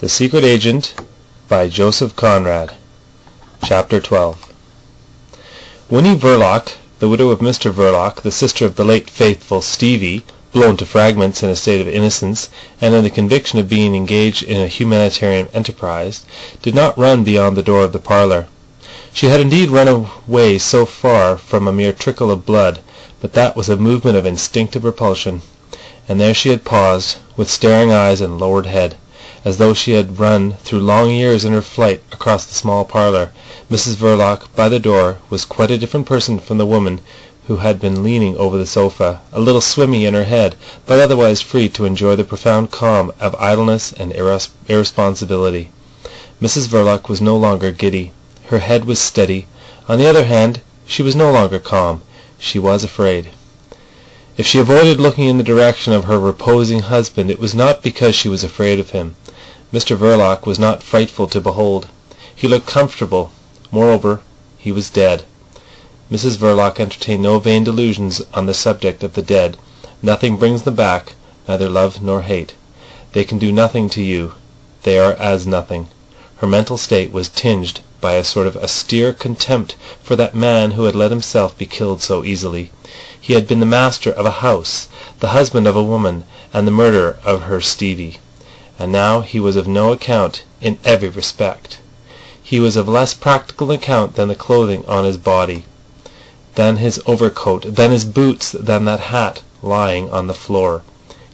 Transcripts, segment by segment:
The Secret Agent by Joseph Conrad. Chapter 12. Winnie Verloc, the widow of Mr. Verloc, the sister of the late faithful Stevie, blown to fragments in a state of innocence and in the conviction of being engaged in a humanitarian enterprise, did not run beyond the door of the parlour. She had indeed run away so far from a mere trickle of blood, but that was a movement of instinctive repulsion, and there she had paused, with staring eyes and lowered head, as though she had run through long years in her flight across the small parlour. Mrs. Verloc, by the door, was quite a different person from the woman who had been leaning over the sofa, a little swimmy in her head, but otherwise free to enjoy the profound calm of idleness and irresponsibility. Mrs. Verloc was no longer giddy. Her head was steady. On the other hand, she was no longer calm. She was afraid. If she avoided looking in the direction of her reposing husband, it was not because she was afraid of him. Mr. Verloc was not frightful to behold. He looked comfortable. Moreover, he was dead. Mrs. Verloc entertained no vain delusions on the subject of the dead. Nothing brings them back, neither love nor hate. They can do nothing to you. They are as nothing. Her mental state was tinged by a sort of austere contempt for that man who had let himself be killed so easily. He had been the master of a house, the husband of a woman, and the murderer of her Stevie. And now he was of no account in every respect. He was of less practical account than the clothing on his body, than his overcoat, than his boots, than that hat lying on the floor.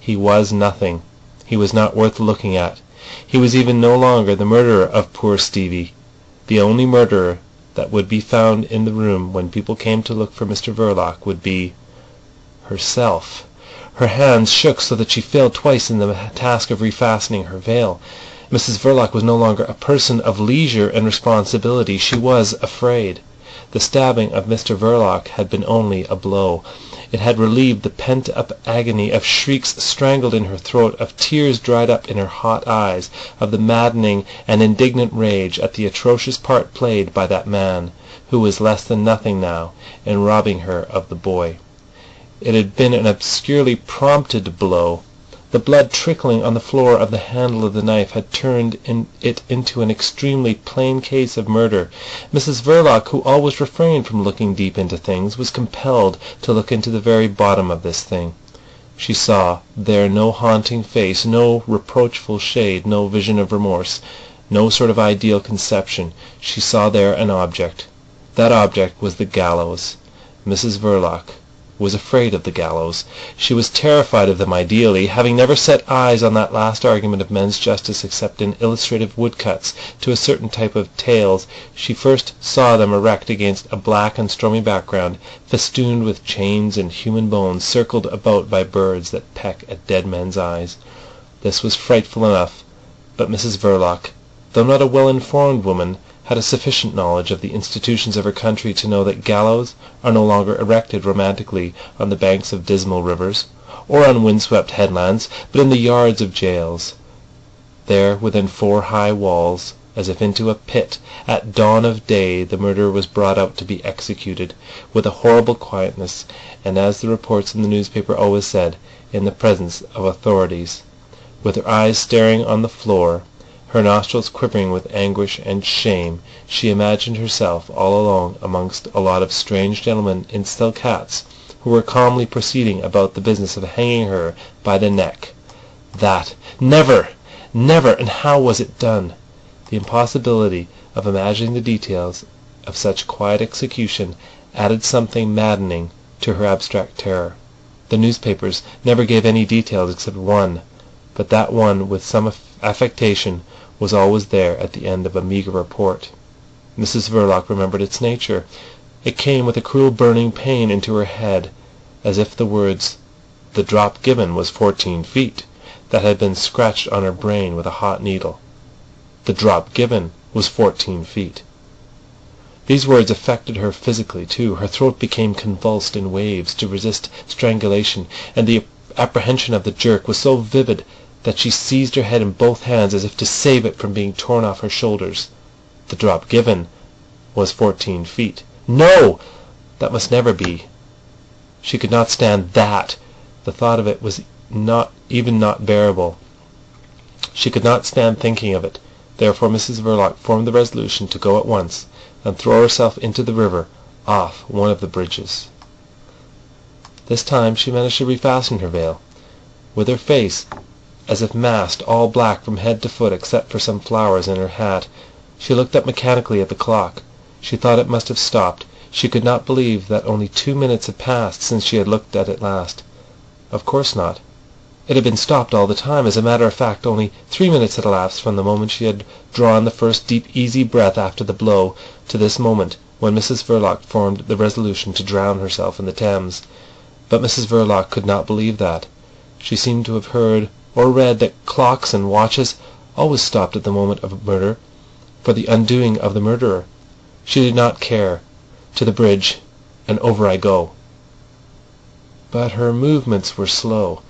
He was nothing. He was not worth looking at. He was even no longer the murderer of poor Stevie. The only murderer that would be found in the room when people came to look for Mr. Verloc would be herself. Her hands shook so that she failed twice in the task of refastening her veil. Mrs. Verloc was no longer a person of leisure and responsibility. She was afraid. The stabbing of Mr. Verloc had been only a blow. It had relieved the pent-up agony of shrieks strangled in her throat, of tears dried up in her hot eyes, of the maddening and indignant rage at the atrocious part played by that man, who was less than nothing now, in robbing her of the boy. It had been an obscurely prompted blow. The blood trickling on the floor of the handle of the knife had turned it into an extremely plain case of murder. Mrs. Verloc, who always refrained from looking deep into things, was compelled to look into the very bottom of this thing. She saw there no haunting face, no reproachful shade, no vision of remorse, no sort of ideal conception. She saw there an object. That object was the gallows. Mrs. Verloc was afraid of the gallows. She was terrified of them ideally. Having never set eyes on that last argument of men's justice except in illustrative woodcuts to a certain type of tales, she first saw them erect against a black and stormy background, festooned with chains and human bones, circled about by birds that peck at dead men's eyes. This was frightful enough, but Mrs. Verloc, though not a well-informed woman, had a sufficient knowledge of the institutions of her country to know that gallows are no longer erected romantically on the banks of dismal rivers, or on windswept headlands, but in the yards of jails. There, within four high walls, as if into a pit, at dawn of day the murderer was brought out to be executed, with a horrible quietness, and, as the reports in the newspaper always said, in the presence of authorities, with her eyes staring on the floor, her nostrils quivering with anguish and shame. She imagined herself all alone amongst a lot of strange gentlemen in silk hats, who were calmly proceeding about the business of hanging her by the neck. That! Never! Never! And how was it done? The impossibility of imagining the details of such quiet execution added something maddening to her abstract terror. The newspapers never gave any details except one, but that one, with some affectation, was always there at the end of a meagre report. Mrs. Verloc remembered its nature. It came with a cruel burning pain into her head, as if the words, "The drop given was 14 feet," that had been scratched on her brain with a hot needle. The drop given was 14 feet. These words affected her physically too. Her throat became convulsed in waves to resist strangulation, and the apprehension of the jerk was so vivid that she seized her head in both hands as if to save it from being torn off her shoulders. The drop given was 14 feet. No! That must never be. She could not stand that. The thought of it was not bearable. She could not stand thinking of it. Therefore Mrs Verloc formed the resolution to go at once and throw herself into the river off one of the bridges. This time she managed to refasten her veil. With her face as if masked, all black from head to foot except for some flowers in her hat, she looked up mechanically at the clock. She thought it must have stopped. She could not believe that only 2 minutes had passed since she had looked at it last. Of course not. It had been stopped all the time. As a matter of fact, only 3 minutes had elapsed from the moment she had drawn the first deep, easy breath after the blow to this moment when Mrs Verloc formed the resolution to drown herself in the Thames. But Mrs Verloc could not believe that. She seemed to have heard or read that clocks and watches always stopped at the moment of murder, for the undoing of the murderer. She did not care. To the bridge, and over I go. But her movements were slow.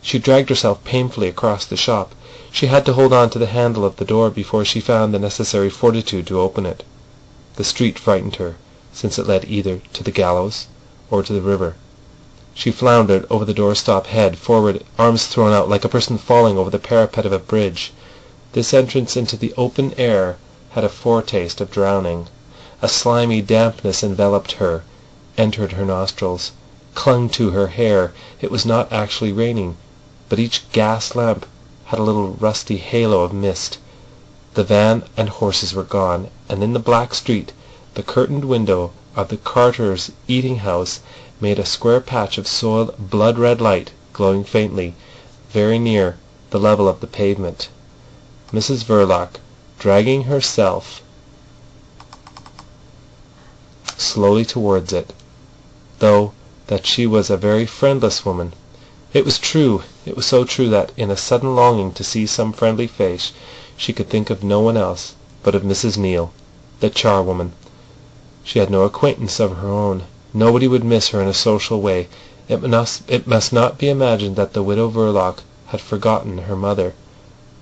She dragged herself painfully across the shop. She had to hold on to the handle of the door before she found the necessary fortitude to open it. The street frightened her, since it led either to the gallows or to the river. She floundered over the doorstep, head forward, arms thrown out, like a person falling over the parapet of a bridge. This entrance into the open air had a foretaste of drowning. A slimy dampness enveloped her, entered her nostrils, clung to her hair. It was not actually raining, but each gas lamp had a little rusty halo of mist. The van and horses were gone, and in the black street the curtained window of the Carters' eating-house made a square patch of soiled blood-red light glowing faintly, very near the level of the pavement. Mrs Verloc, dragging herself slowly towards it, though that she was a very friendless woman. It was true, it was so true that in a sudden longing to see some friendly face she could think of no one else but of Mrs Neale, the charwoman. She had no acquaintance of her own. Nobody would miss her in a social way. It must not be imagined that the widow Verloc had forgotten her mother.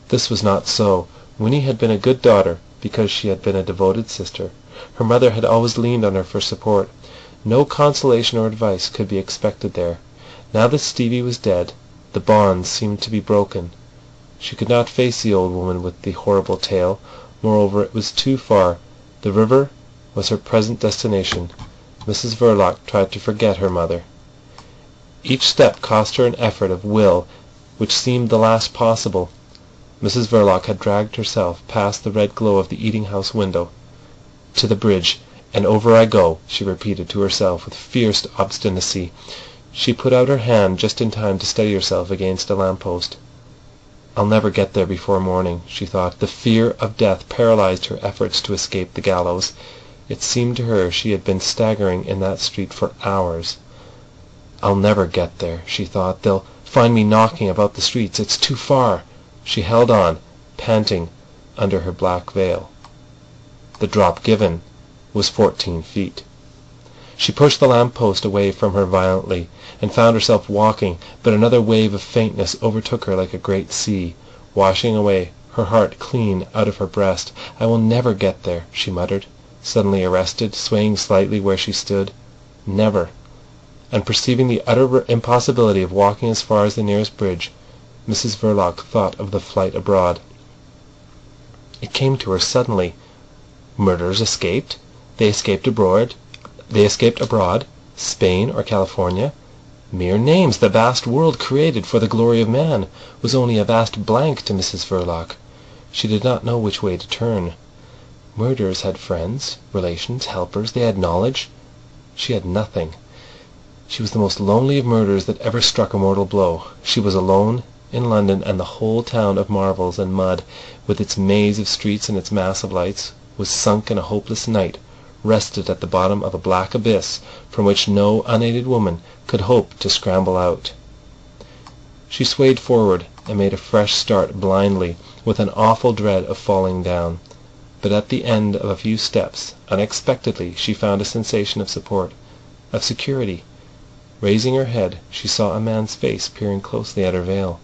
This was not so. Winnie had been a good daughter because she had been a devoted sister. Her mother had always leaned on her for support. No consolation or advice could be expected there. Now that Stevie was dead, the bonds seemed to be broken. She could not face the old woman with the horrible tale. Moreover, it was too far. The river was her present destination. Mrs Verloc tried to forget her mother. Each step cost her an effort of will which seemed the last possible. Mrs Verloc had dragged herself past the red glow of the eating-house window. To the bridge, and over I go, she repeated to herself with fierce obstinacy. She put out her hand just in time to steady herself against a lamp-post. I'll never get there before morning, she thought. The fear of death paralysed her efforts to escape the gallows. It seemed to her she had been staggering in that street for hours. I'll never get there, she thought. They'll find me knocking about the streets. It's too far. She held on, panting under her black veil. The drop given was 14 feet. She pushed the lamp-post away from her violently, and found herself walking, but another wave of faintness overtook her like a great sea, washing away her heart clean out of her breast. I will never get there, she muttered, suddenly arrested, swaying slightly where she stood. Never. And perceiving the utter impossibility of walking as far as the nearest bridge, Mrs Verloc thought of the flight abroad. It came to her suddenly. Murderers escaped? They escaped abroad? Spain or California? Mere names. The vast world created for the glory of man was only a vast blank to Mrs Verloc. She did not know which way to turn. Murderers had friends, relations, helpers. They had knowledge. She had nothing. She was the most lonely of murderers that ever struck a mortal blow. She was alone in London, and the whole town of marbles and mud, with its maze of streets and its mass of lights, was sunk in a hopeless night, rested at the bottom of a black abyss from which no unaided woman could hope to scramble out. She swayed forward and made a fresh start blindly, with an awful dread of falling down. But at the end of a few steps, unexpectedly, she found a sensation of support, of security. Raising her head, she saw a man's face peering closely at her veil.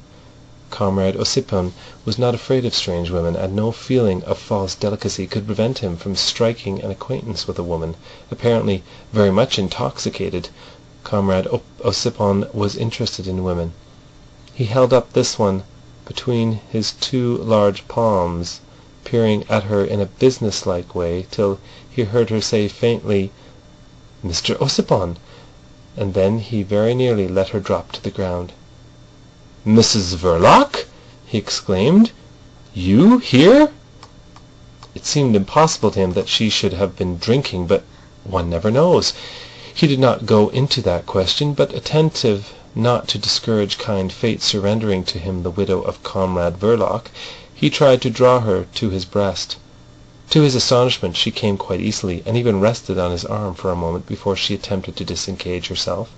Comrade Ossipon was not afraid of strange women, and no feeling of false delicacy could prevent him from striking an acquaintance with a woman, apparently very much intoxicated. Comrade Ossipon was interested in women. He held up this one between his two large palms, peering at her in a business-like way till he heard her say faintly, "Mr. Ossipon," and then he very nearly let her drop to the ground. "Mrs. Verloc!" he exclaimed. "You here?" It seemed impossible to him that she should have been drinking, but one never knows. He did not go into that question, but attentive not to discourage kind fate surrendering to him the widow of Conrad Verloc, he tried to draw her to his breast. To his astonishment she came quite easily, and even rested on his arm for a moment before she attempted to disengage herself.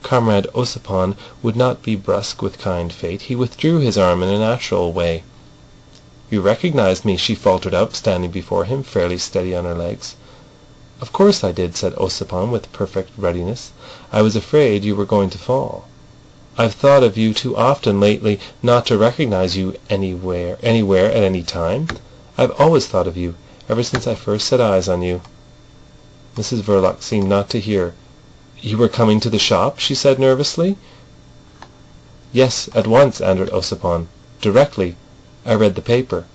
Comrade Ossipon would not be brusque with kind fate. He withdrew his arm in a natural way. "You recognised me," she faltered out, standing before him, fairly steady on her legs. "Of course I did," said Ossipon with perfect readiness. "I was afraid you were going to fall. I've thought of you too often lately not to recognise you anywhere, at any time. I've always thought of you, ever since I first set eyes on you." Mrs Verloc seemed not to hear. "You were coming to the shop?" she said nervously. "Yes, at once," answered Ossipon. "Directly. I read the paper."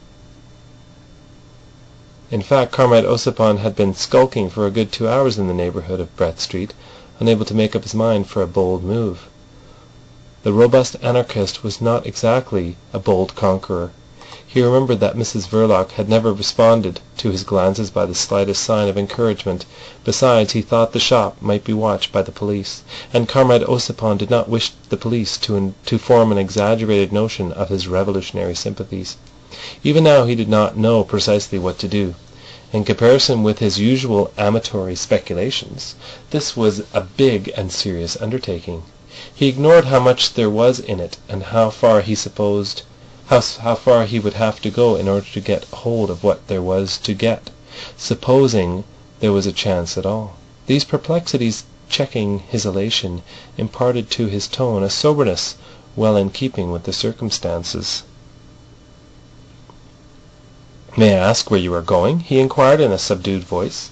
In fact, Comrade Ossipon had been skulking for a good 2 hours in the neighbourhood of Brett Street, unable to make up his mind for a bold move. The robust anarchist was not exactly a bold conqueror. He remembered that Mrs Verloc had never responded to his glances by the slightest sign of encouragement. Besides, he thought the shop might be watched by the police, and Comrade Ossipon did not wish the police to form an exaggerated notion of his revolutionary sympathies. Even now he did not know precisely what to do. In comparison with his usual amatory speculations, this was a big and serious undertaking. He ignored how much there was in it, and how far he would have to go in order to get hold of what there was to get, supposing there was a chance at all. These perplexities, checking his elation, imparted to his tone a soberness well in keeping with the circumstances. "May I ask where you are going?" he inquired in a subdued voice.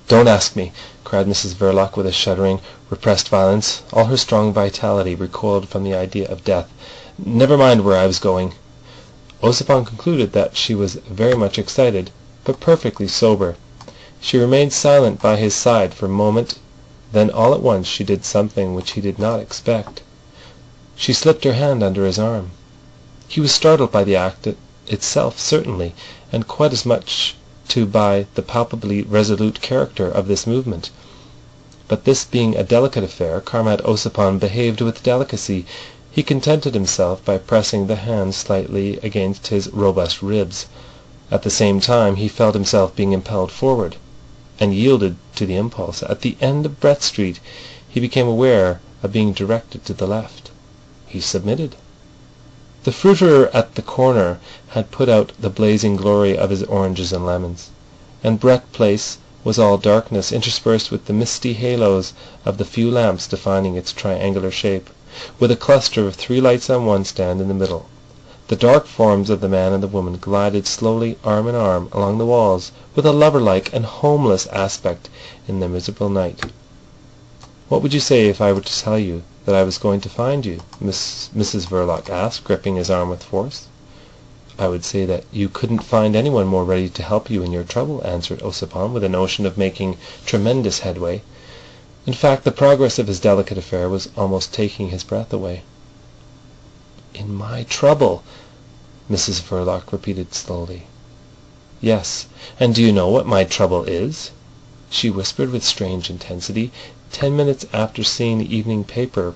"Don't ask me," cried Mrs Verloc with a shuddering, repressed violence. All her strong vitality recoiled from the idea of death. "Never mind where I was going." Ossipon concluded that she was very much excited, but perfectly sober. She remained silent by his side for a moment. Then all at once she did something which he did not expect. She slipped her hand under his arm. He was startled by the act itself, certainly, and quite as much too by the palpably resolute character of this movement. But this being a delicate affair, Comrade Ossipon behaved with delicacy. He contented himself by pressing the hand slightly against his robust ribs. At the same time he felt himself being impelled forward, and yielded to the impulse. At the end of Brett Street he became aware of being directed to the left. He submitted. The fruiterer at the corner had put out the blazing glory of his oranges and lemons, and Brett Place was all darkness interspersed with the misty halos of the few lamps defining its triangular shape, with a cluster of 3 lights on one stand in the middle. The dark forms of the man and the woman glided slowly arm in arm along the walls with a lover-like and homeless aspect in the miserable night. "What would you say if I were to tell you that I was going to find you?" Mrs Verloc asked, gripping his arm with force. "I would say that you couldn't find anyone more ready to help you in your trouble," answered Ossipon, with a notion of making tremendous headway. In fact, the progress of his delicate affair was almost taking his breath away. "In my trouble," Mrs Verloc repeated slowly. "Yes. And do you know what my trouble is?" she whispered with strange intensity. 10 minutes after seeing the evening paper,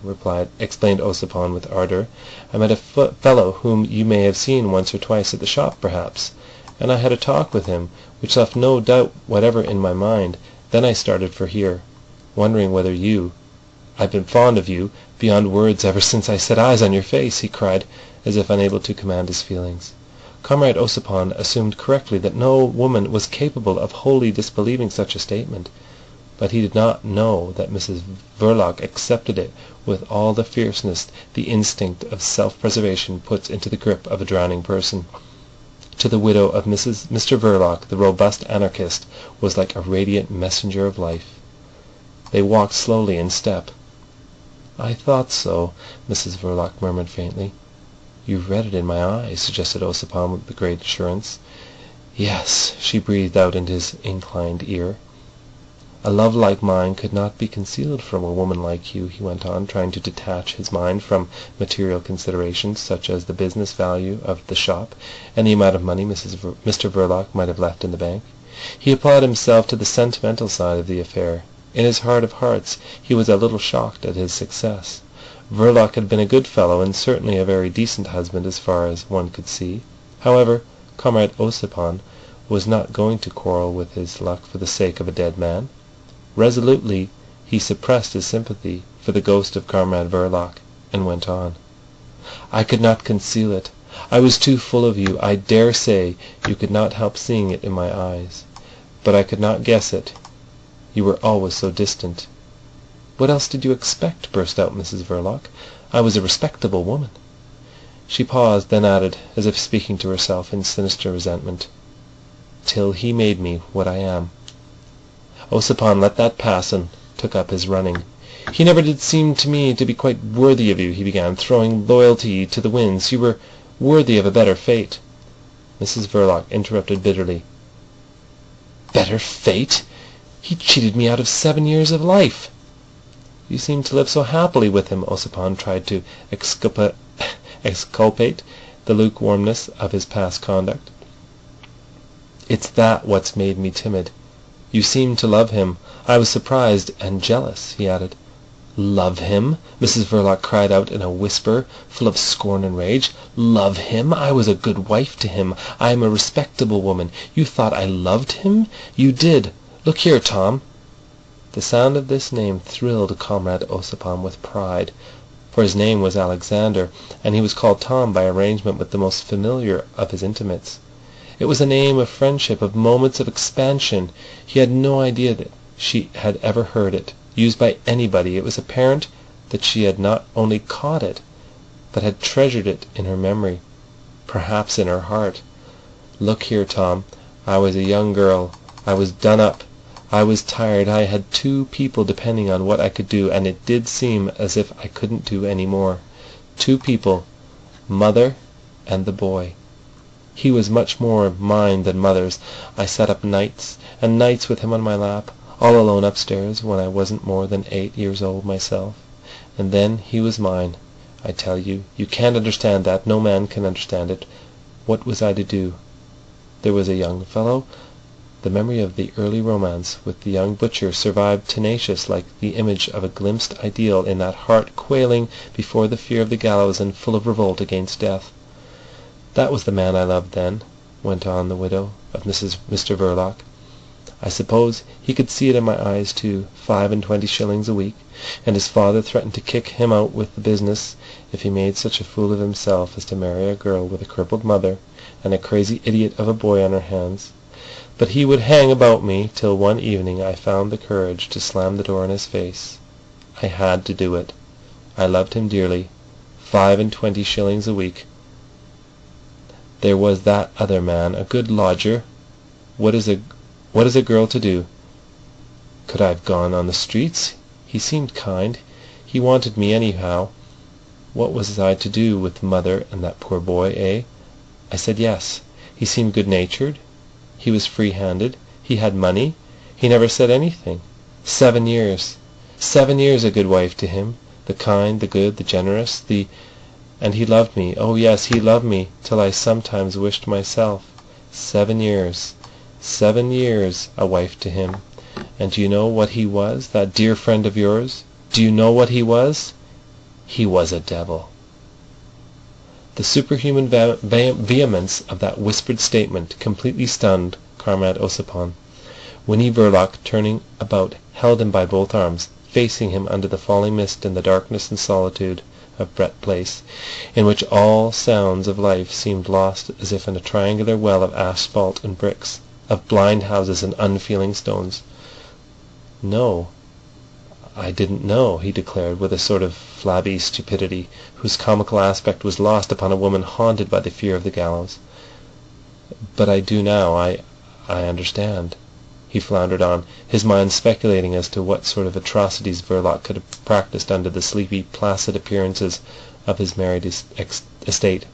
explained Ossipon with ardour. "I met a fellow whom you may have seen once or twice at the shop, perhaps, and I had a talk with him which left no doubt whatever in my mind. Then I started for here, wondering whether I've been fond of you beyond words ever since I set eyes on your face," he cried, as if unable to command his feelings. Comrade Ossipon assumed correctly that no woman was capable of wholly disbelieving such a statement, but he did not know that Mrs Verloc accepted it with all the fierceness the instinct of self-preservation puts into the grip of a drowning person. To the widow of Mr Verloc the robust anarchist was like a radiant messenger of life. They walked slowly in step. "I thought so," Mrs Verloc murmured faintly. "You've read it in my eyes," suggested Ossipon with great assurance. "Yes," she breathed out into his inclined ear. "A love like mine could not be concealed from a woman like you," he went on, trying to detach his mind from material considerations such as the business value of the shop and the amount of money Mr Verloc might have left in the bank. He applied himself to the sentimental side of the affair. In his heart of hearts he was a little shocked at his success. Verloc had been a good fellow and certainly a very decent husband as far as one could see. However, Comrade Ossipon was not going to quarrel with his luck for the sake of a dead man. Resolutely he suppressed his sympathy for the ghost of Comrade Verloc, and went on. "I could not conceal it. I was too full of you. I dare say you could not help seeing it in my eyes. But I could not guess it. You were always so distant." "What else did you expect?" burst out Mrs Verloc. "I was a respectable woman." She paused, then added, as if speaking to herself in sinister resentment, "Till he made me what I am." Ossipon let that pass and took up his running. "He never did seem to me to be quite worthy of you," he began, throwing loyalty to the winds. "You were worthy of a better fate." Mrs Verloc interrupted bitterly. "Better fate? He cheated me out of 7 years of life." "You seemed to live so happily with him." Ossipon tried to exculpate the lukewarmness of his past conduct. "It's that what's made me timid. You seemed to love him. I was surprised and jealous," he added. "Love him!" Mrs Verloc cried out in a whisper, full of scorn and rage. "Love him! I was a good wife to him. I am a respectable woman. You thought I loved him? You did. Look here, Tom." The sound of this name thrilled Comrade Ossipon with pride, for his name was Alexander, and he was called Tom by arrangement with the most familiar of his intimates. It was a name of friendship, of moments of expansion. He had no idea that she had ever heard it used by anybody. It was apparent that she had not only caught it, but had treasured it in her memory, perhaps in her heart. "Look here, Tom. I was a young girl. I was done up. I was tired. I had 2 people depending on what I could do, and it did seem as if I couldn't do any more. 2 people, mother and the boy. He was much more mine than mother's. I sat up nights and nights with him on my lap, all alone upstairs, when I wasn't more than 8 years old myself. And then he was mine. I tell you, you can't understand that. No man can understand it. What was I to do? There was a young fellow. The memory of the early romance with the young butcher survived tenacious like the image of a glimpsed ideal in that heart quailing before the fear of the gallows and full of revolt against death. That was the man I loved then," went on the widow of Mr Verloc. "I suppose he could see it in my eyes too. 25 shillings a week, and his father threatened to kick him out with the business if he made such a fool of himself as to marry a girl with a crippled mother and a crazy idiot of a boy on her hands. But he would hang about me till one evening I found the courage to slam the door in his face. I had to do it. I loved him dearly. 25 shillings a week. There was that other man, a good lodger. What is a girl to do? Could I have gone on the streets? He seemed kind. He wanted me anyhow. What was I to do with mother and that poor boy, eh? I said yes. He seemed good-natured. He was free-handed. He had money. He never said anything. 7 years. 7 years a good wife to him. The kind, the good, the generous, And he loved me. Oh, yes, he loved me, till I sometimes wished myself. 7 years. 7 years a wife to him. And do you know what he was, that dear friend of yours? Do you know what he was? He was a devil." The superhuman vehemence of that whispered statement completely stunned Comrade Ossipon. Winnie Verloc, turning about, held him by both arms, facing him under the falling mist in the darkness and solitude of Brett Place, in which all sounds of life seemed lost as if in a triangular well of asphalt and bricks, of blind houses and unfeeling stones. "No, I didn't know," he declared, with a sort of flabby stupidity whose comical aspect was lost upon a woman haunted by the fear of the gallows. "But I do now. I understand," he floundered on, his mind speculating as to what sort of atrocities Verloc could have practised under the sleepy, placid appearances of his married estate.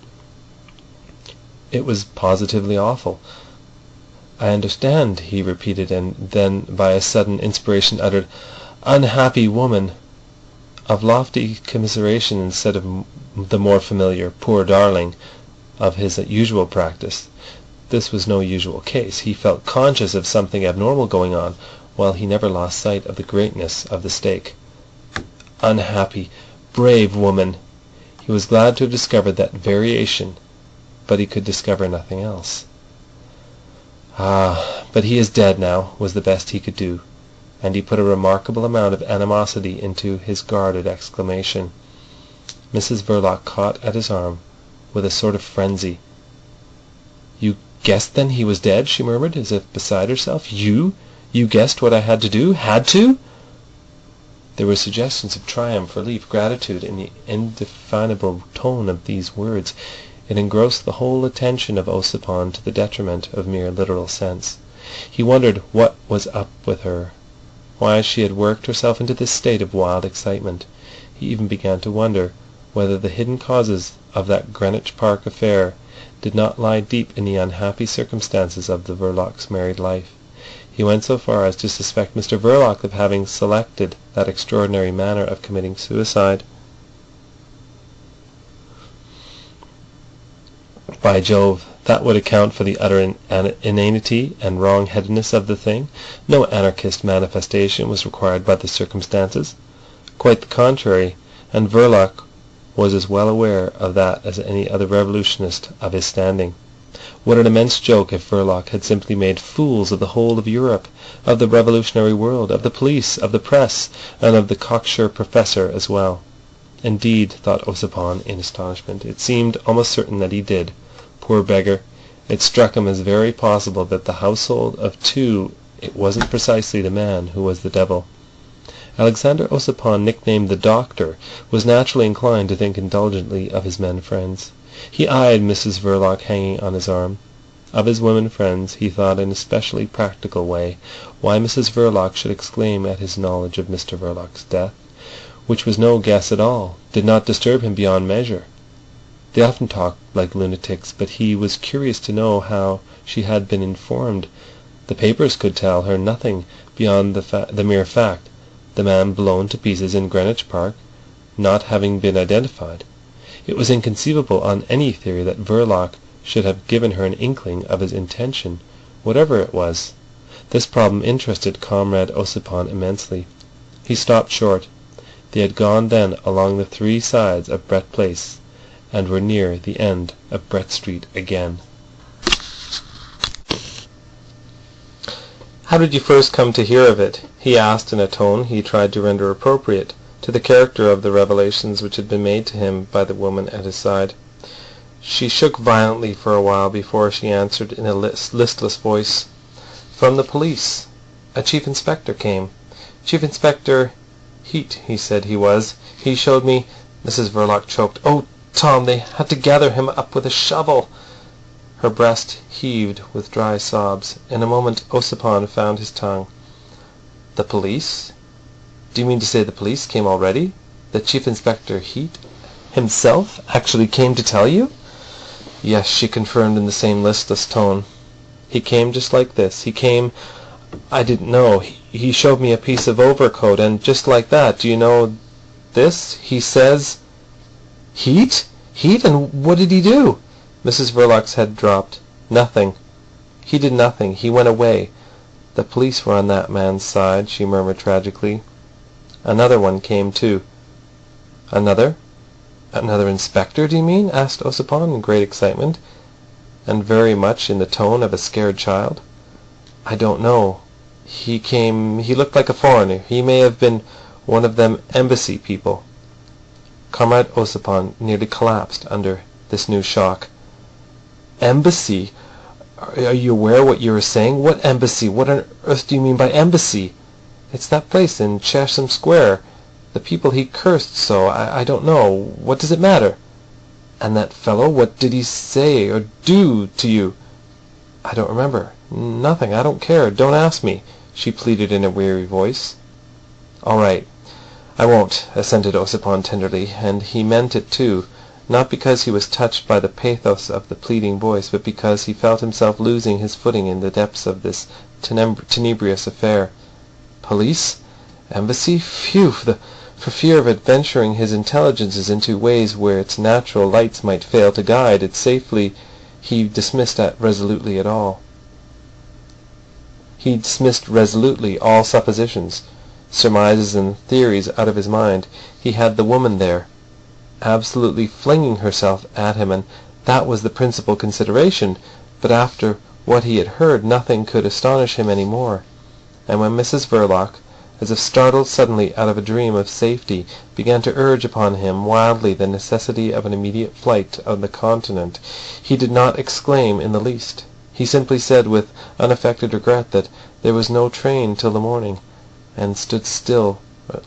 It was positively awful. "I understand," he repeated, and then by a sudden inspiration uttered, "Unhappy woman!" of lofty commiseration instead of the more familiar "poor darling" of his usual practice. This was no usual case. He felt conscious of something abnormal going on, while he never lost sight of the greatness of the stake. Unhappy, brave woman! He was glad to have discovered that variation, but he could discover nothing else. "Ah, but he is dead now," was the best he could do, and he put a remarkable amount of animosity into his guarded exclamation. Mrs Verloc caught at his arm with a sort of frenzy. "You guessed then he was dead?" she murmured, as if beside herself. You guessed what I had to do? Had to?" There were suggestions of triumph, relief, gratitude in the indefinable tone of these words. It engrossed the whole attention of Ossipon to the detriment of mere literal sense. He wondered what was up with her, why she had worked herself into this state of wild excitement. He even began to wonder whether the hidden causes of that Greenwich Park affair did not lie deep in the unhappy circumstances of the Verlocs' married life. He went so far as to suspect Mr Verloc of having selected that extraordinary manner of committing suicide. By Jove, that would account for the utter inanity and wrong-headedness of the thing. No anarchist manifestation was required by the circumstances. Quite the contrary, and Verloc was as well aware of that as any other revolutionist of his standing. What an immense joke if Verloc had simply made fools of the whole of Europe, of the revolutionary world, of the police, of the press, and of the cocksure professor as well. Indeed, thought Ossipon in astonishment, it seemed almost certain that he did. Poor beggar! It struck him as very possible that the household of two it wasn't precisely the man who was the devil. Alexander Ossipon, nicknamed the Doctor, was naturally inclined to think indulgently of his men friends. He eyed Mrs Verloc hanging on his arm. Of his women friends he thought in a specially practical way. Why Mrs Verloc should exclaim at his knowledge of Mr Verloc's death, which was no guess at all, did not disturb him beyond measure. They often talked like lunatics, but he was curious to know how she had been informed. The papers could tell her nothing beyond the mere fact, the man blown to pieces in Greenwich Park not having been identified. It was inconceivable on any theory that Verloc should have given her an inkling of his intention, whatever it was. This problem interested Comrade Ossipon immensely. He stopped short. They had gone then along the three sides of Brett Place, and were near the end of Brett Street again. "How did you first come to hear of it?" he asked in a tone he tried to render appropriate to the character of the revelations which had been made to him by the woman at his side. She shook violently for a while before she answered in a listless voice. "From the police. A chief inspector came. Chief Inspector Heat, he said he was. He showed me—" Mrs Verloc choked. "Oh, Tom, they had to gather him up with a shovel." Her breast heaved with dry sobs. In a moment Ossipon found his tongue. "The police? Do you mean to say the police came already? The Chief Inspector Heat himself actually came to tell you?" "Yes," she confirmed in the same listless tone. "He came just like this. He came. I didn't know. He showed me a piece of overcoat, and just like that, do you know this? He says—" "Heat? Heat? And what did he do?" Mrs Verloc's head dropped. "Nothing. He did nothing. He went away. The police were on that man's side," she murmured tragically. "Another one came too." "Another? Another inspector, do you mean?" asked Ossipon in great excitement, and very much in the tone of a scared child. "I don't know. He came. He looked like a foreigner. He may have been one of them embassy people." Comrade Ossipon nearly collapsed under this new shock. "Embassy? Are you aware what you are saying? What embassy? What on earth do you mean by embassy?" "It's that place in Chesham Square. The people he cursed so. I don't know. What does it matter?" "And that fellow, what did he say or do to you?" "I don't remember. Nothing. I don't care. Don't ask me," she pleaded in a weary voice. "All right. I won't," assented Ossipon tenderly, and he meant it too. not because he was touched by the pathos of the pleading voice, but because he felt himself losing his footing in the depths of this tenebrous affair. Police? Embassy? Phew! For fear of adventuring his intelligences into ways where its natural lights might fail to guide it safely, he dismissed resolutely all suppositions, surmises and theories out of his mind. He had the woman there, absolutely flinging herself at him, and that was the principal consideration. But after what he had heard, nothing could astonish him any more. And when Mrs Verloc, as if startled suddenly out of a dream of safety, began to urge upon him wildly the necessity of an immediate flight on the Continent, he did not exclaim in the least. He simply said with unaffected regret that there was no train till the morning, and stood still,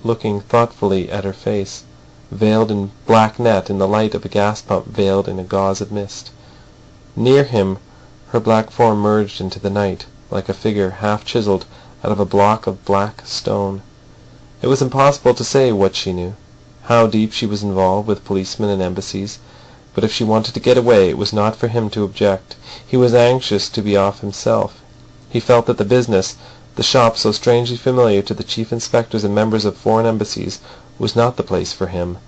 looking thoughtfully at her face, veiled in black net in the light of a gas pump veiled in a gauze of mist. Near him her black form merged into the night, like a figure half chiselled out of a block of black stone. It was impossible to say what she knew, how deep she was involved with policemen and embassies, but if she wanted to get away it was not for him to object. He was anxious to be off himself. He felt that the business, the shop so strangely familiar to the chief inspectors and members of foreign embassies, was not the place for him.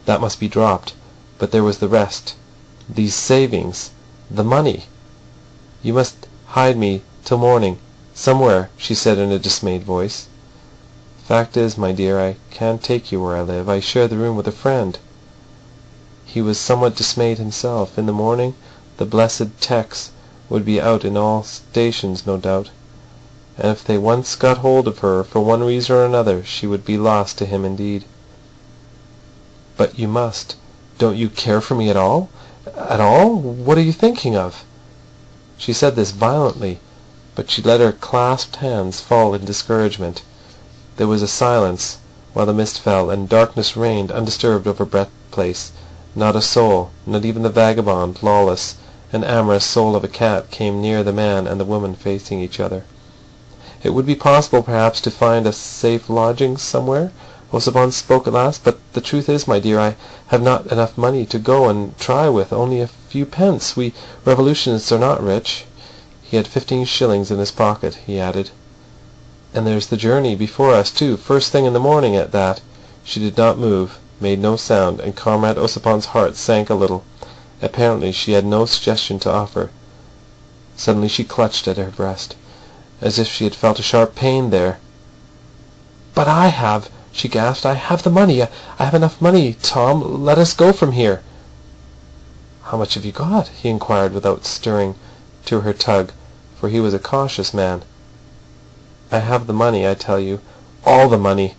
That must be dropped. But there was the rest. These savings. The money. "You must hide me till morning, somewhere," she said in a dismayed voice. "Fact is, my dear, I can't take you where I live. I share the room with a friend." He was somewhat dismayed himself. In the morning the blessed Tex would be out in all stations, no doubt, and if they once got hold of her, for one reason or another, she would be lost to him indeed. "But you must. Don't you care for me at all? At all? What are you thinking of?" She said this violently, but she let her clasped hands fall in discouragement. There was a silence while the mist fell, and darkness reigned undisturbed over Brett Place. Not a soul, not even the vagabond, lawless, and amorous soul of a cat, came near the man and the woman facing each other. "It would be possible, perhaps, to find a safe lodging somewhere," Ossipon spoke at last. "But the truth is, my dear, I have not enough money to go and try with. Only a few pence. We revolutionists are not rich." He had 15 shillings in his pocket, he added. "And there's the journey before us, too. First thing in the morning at that." She did not move, made no sound, and Comrade Ossipon's heart sank a little. Apparently she had no suggestion to offer. Suddenly she clutched at her breast, as if she had felt a sharp pain there. "But I have," she gasped. "I have the money. I have enough money, Tom. Let us go from here." "How much have you got?" he inquired, without stirring to her tug, for he was a cautious man. "I have the money, I tell you. All the money."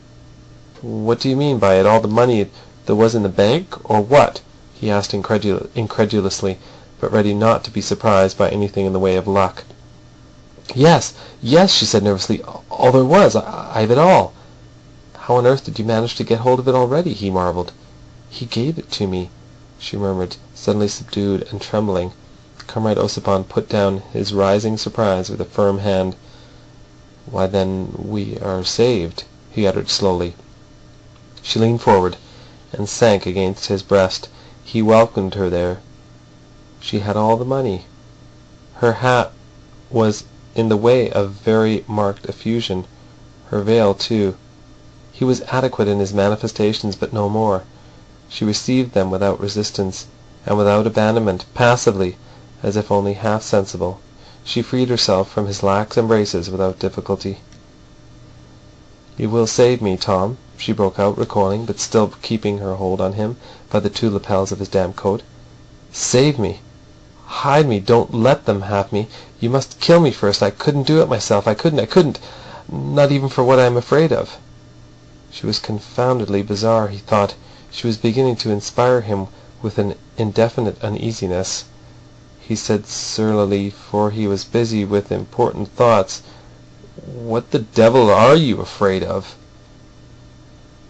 "What do you mean by it? All the money there was in the bank, or what?" he asked incredulously, but ready not to be surprised by anything in the way of luck. Yes, she said nervously. "All there was. I've it all." "How on earth did you manage to get hold of it already?" he marvelled. "He gave it to me," she murmured, suddenly subdued and trembling. Comrade Ossipon put down his rising surprise with a firm hand. "Why, then we are saved," he uttered slowly. She leaned forward and sank against his breast. He welcomed her there. She had all the money. Her hat was in the way of very marked effusion. Her veil, too. He was adequate in his manifestations, but no more. She received them without resistance, and without abandonment, passively, as if only half sensible. She freed herself from his lax embraces without difficulty. "You will save me, Tom?" she broke out, recoiling, but still keeping her hold on him by the 2 lapels of his damp coat. "Save me? Hide me? Don't let them have me. You must kill me first. I couldn't do it myself. I couldn't. Not even for what I am afraid of." She was confoundedly bizarre, he thought. She was beginning to inspire him with an indefinite uneasiness. He said surlily, for he was busy with important thoughts, "What the devil are you afraid of?"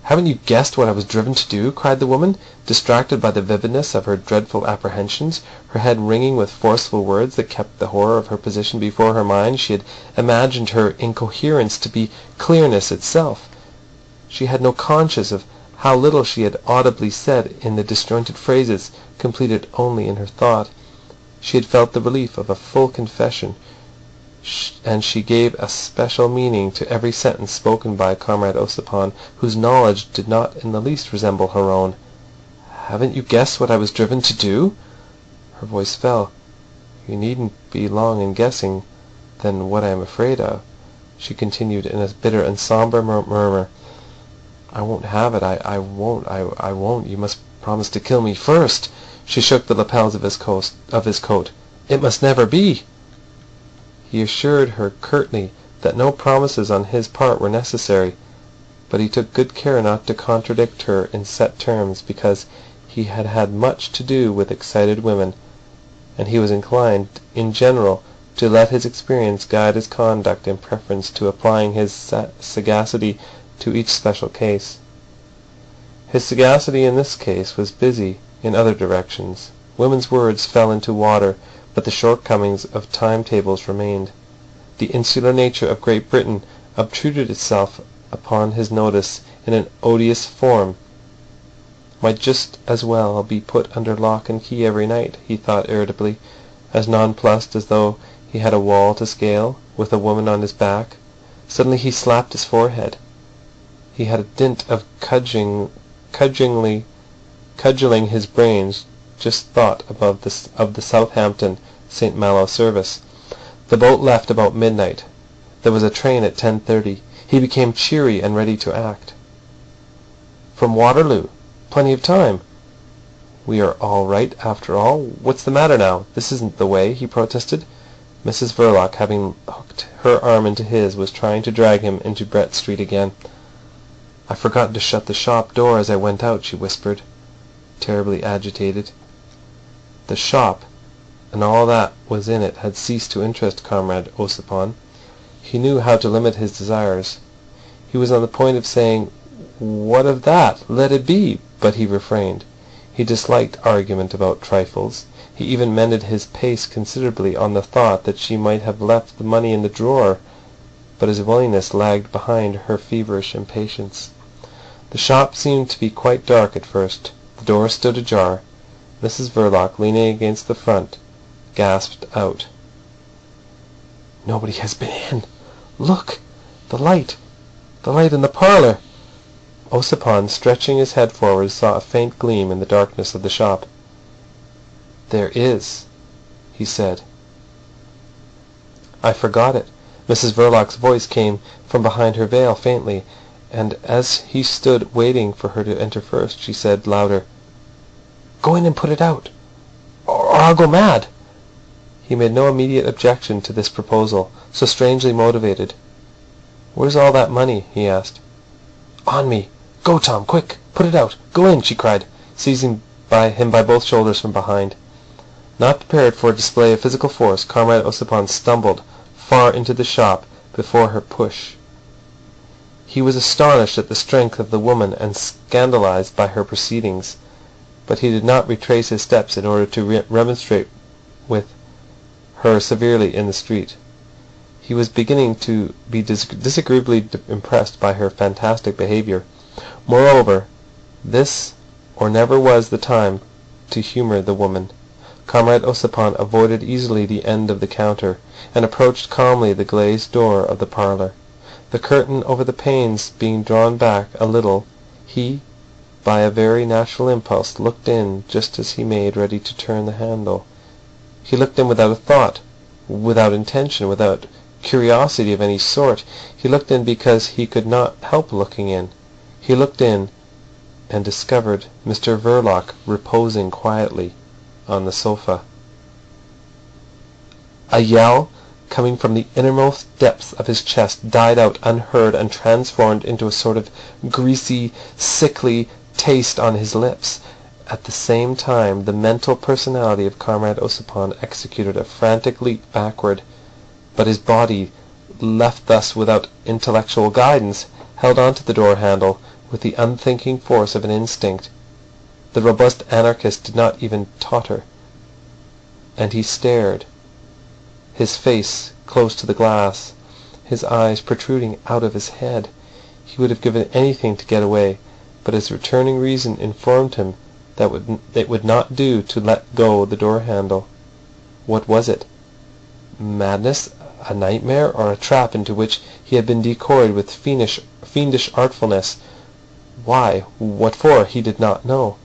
"Haven't you guessed what I was driven to do?" cried the woman, distracted by the vividness of her dreadful apprehensions, her head ringing with forceful words that kept the horror of her position before her mind. She had imagined her incoherence to be clearness itself. She had no conscience of How little she had audibly said in the disjointed phrases, completed only in her thought. She had felt the relief of a full confession, and she gave a special meaning to every sentence spoken by Comrade Ossipon, whose knowledge did not in the least resemble her own. "Haven't you guessed what I was driven to do?" Her voice fell. "You needn't be long in guessing then what I am afraid of," she continued in a bitter and sombre murmur. "I won't have it. I won't. You must promise to kill me first." She shook the lapels of his coat. "It must never be." He assured her curtly that no promises on his part were necessary, but he took good care not to contradict her in set terms, because he had had much to do with excited women, and he was inclined, in general, to let his experience guide his conduct in preference to applying his sagacity to each special case. His sagacity in this case was busy in other directions. Women's words fell into water, but the shortcomings of time-tables remained. The insular nature of Great Britain obtruded itself upon his notice in an odious form. Might just as well be put under lock and key every night, he thought irritably, as nonplussed as though he had a wall to scale, with a woman on his back. Suddenly he slapped his forehead. He had a dint of cudgelling his brains just thought of the Southampton St. Malo service. The boat left about midnight. There was a train at 10:30. He became cheery and ready to act. "From Waterloo. Plenty of time." "We are all right after all. What's the matter now? This isn't the way," he protested. Mrs Verloc, having hooked her arm into his, was trying to drag him into Brett Street again. "I forgot to shut the shop door as I went out," she whispered, terribly agitated. The shop and all that was in it had ceased to interest Comrade Ossipon. He knew how to limit his desires. He was on the point of saying, "What of that? Let it be," but he refrained. He disliked argument about trifles. He even mended his pace considerably on the thought that she might have left the money in the drawer, but his willingness lagged behind her feverish impatience. The shop seemed to be quite dark at first. The door stood ajar. Mrs Verloc, leaning against the front, gasped out, "Nobody has been in. Look! The light in the parlour." Ossipon, stretching his head forward, saw a faint gleam in the darkness of the shop. "There is," he said. "I forgot it." Mrs Verloc's voice came from behind her veil faintly, and as he stood waiting for her to enter first, she said louder, "Go in and put it out, or I'll go mad." He made no immediate objection to this proposal, so strangely motivated. "Where's all that money?" he asked. "On me. Go, Tom, quick. Put it out. Go in," she cried, seizing him by both shoulders from behind. Not prepared for a display of physical force, Comrade Ossipon stumbled far into the shop before her push. He was astonished at the strength of the woman and scandalised by her proceedings, but he did not retrace his steps in order to remonstrate with her severely in the street. He was beginning to be disagreeably impressed by her fantastic behaviour. Moreover, this or never was the time to humour the woman. Comrade Ossipon avoided easily the end of the counter, and approached calmly the glazed door of the parlour. The curtain over the panes being drawn back a little, he, by a very natural impulse, looked in just as he made ready to turn the handle. He looked in without a thought, without intention, without curiosity of any sort. He looked in because he could not help looking in. He looked in and discovered Mr Verloc reposing quietly on the sofa. A yell coming from the innermost depths of his chest died out unheard and transformed into a sort of greasy, sickly taste on his lips. At the same time the mental personality of Comrade Ossipon executed a frantic leap backward, but his body, left thus without intellectual guidance, held on to the door-handle with the unthinking force of an instinct. The robust anarchist did not even totter, and he stared, his face close to the glass, his eyes protruding out of his head. He would have given anything to get away, but his returning reason informed him that it would not do to let go the door handle. What was it? Madness, a nightmare, or a trap into which he had been decoyed with fiendish artfulness? Why, what for, he did not know.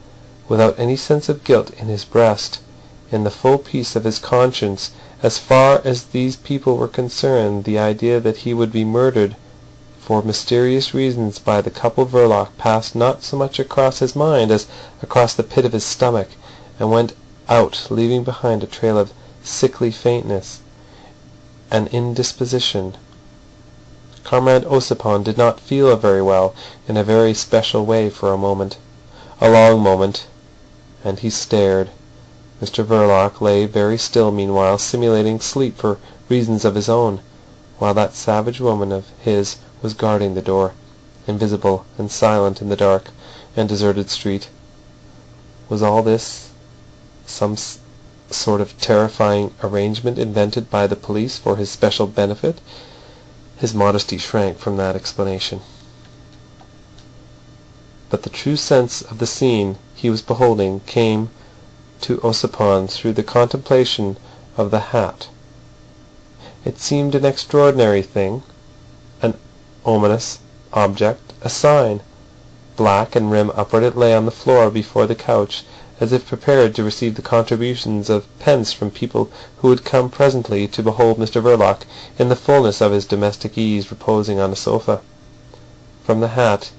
Without any sense of guilt in his breast, in the full peace of his conscience, as far as these people were concerned, the idea that he would be murdered for mysterious reasons by the couple Verloc passed not so much across his mind as across the pit of his stomach, and went out, leaving behind a trail of sickly faintness and indisposition. Comrade Ossipon did not feel very well in a very special way for a moment, a long moment, and he stared. Mr Verloc lay very still meanwhile, simulating sleep for reasons of his own, while that savage woman of his was guarding the door, invisible and silent in the dark and deserted street. Was all this some sort of terrifying arrangement invented by the police for his special benefit? His modesty shrank from that explanation. But the true sense of the scene he was beholding came to Ossipon through the contemplation of the hat. It seemed an extraordinary thing, an ominous object, a sign. Black and rim upward it lay on the floor before the couch, as if prepared to receive the contributions of pence from people who would come presently to behold Mr Verloc in the fullness of his domestic ease reposing on a sofa. From the hat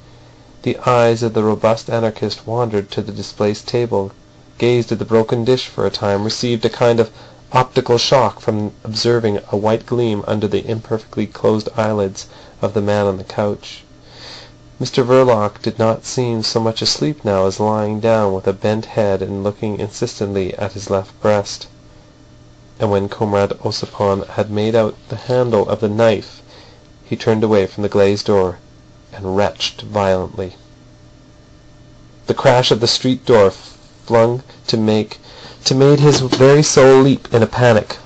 the eyes of the robust anarchist wandered to the displaced table, gazed at the broken dish for a time, received a kind of optical shock from observing a white gleam under the imperfectly closed eyelids of the man on the couch. Mr Verloc did not seem so much asleep now as lying down with a bent head and looking insistently at his left breast. And when Comrade Ossipon had made out the handle of the knife, he turned away from the glazed door and retched violently. The crash of the street door flung to made his very soul leap in a panic.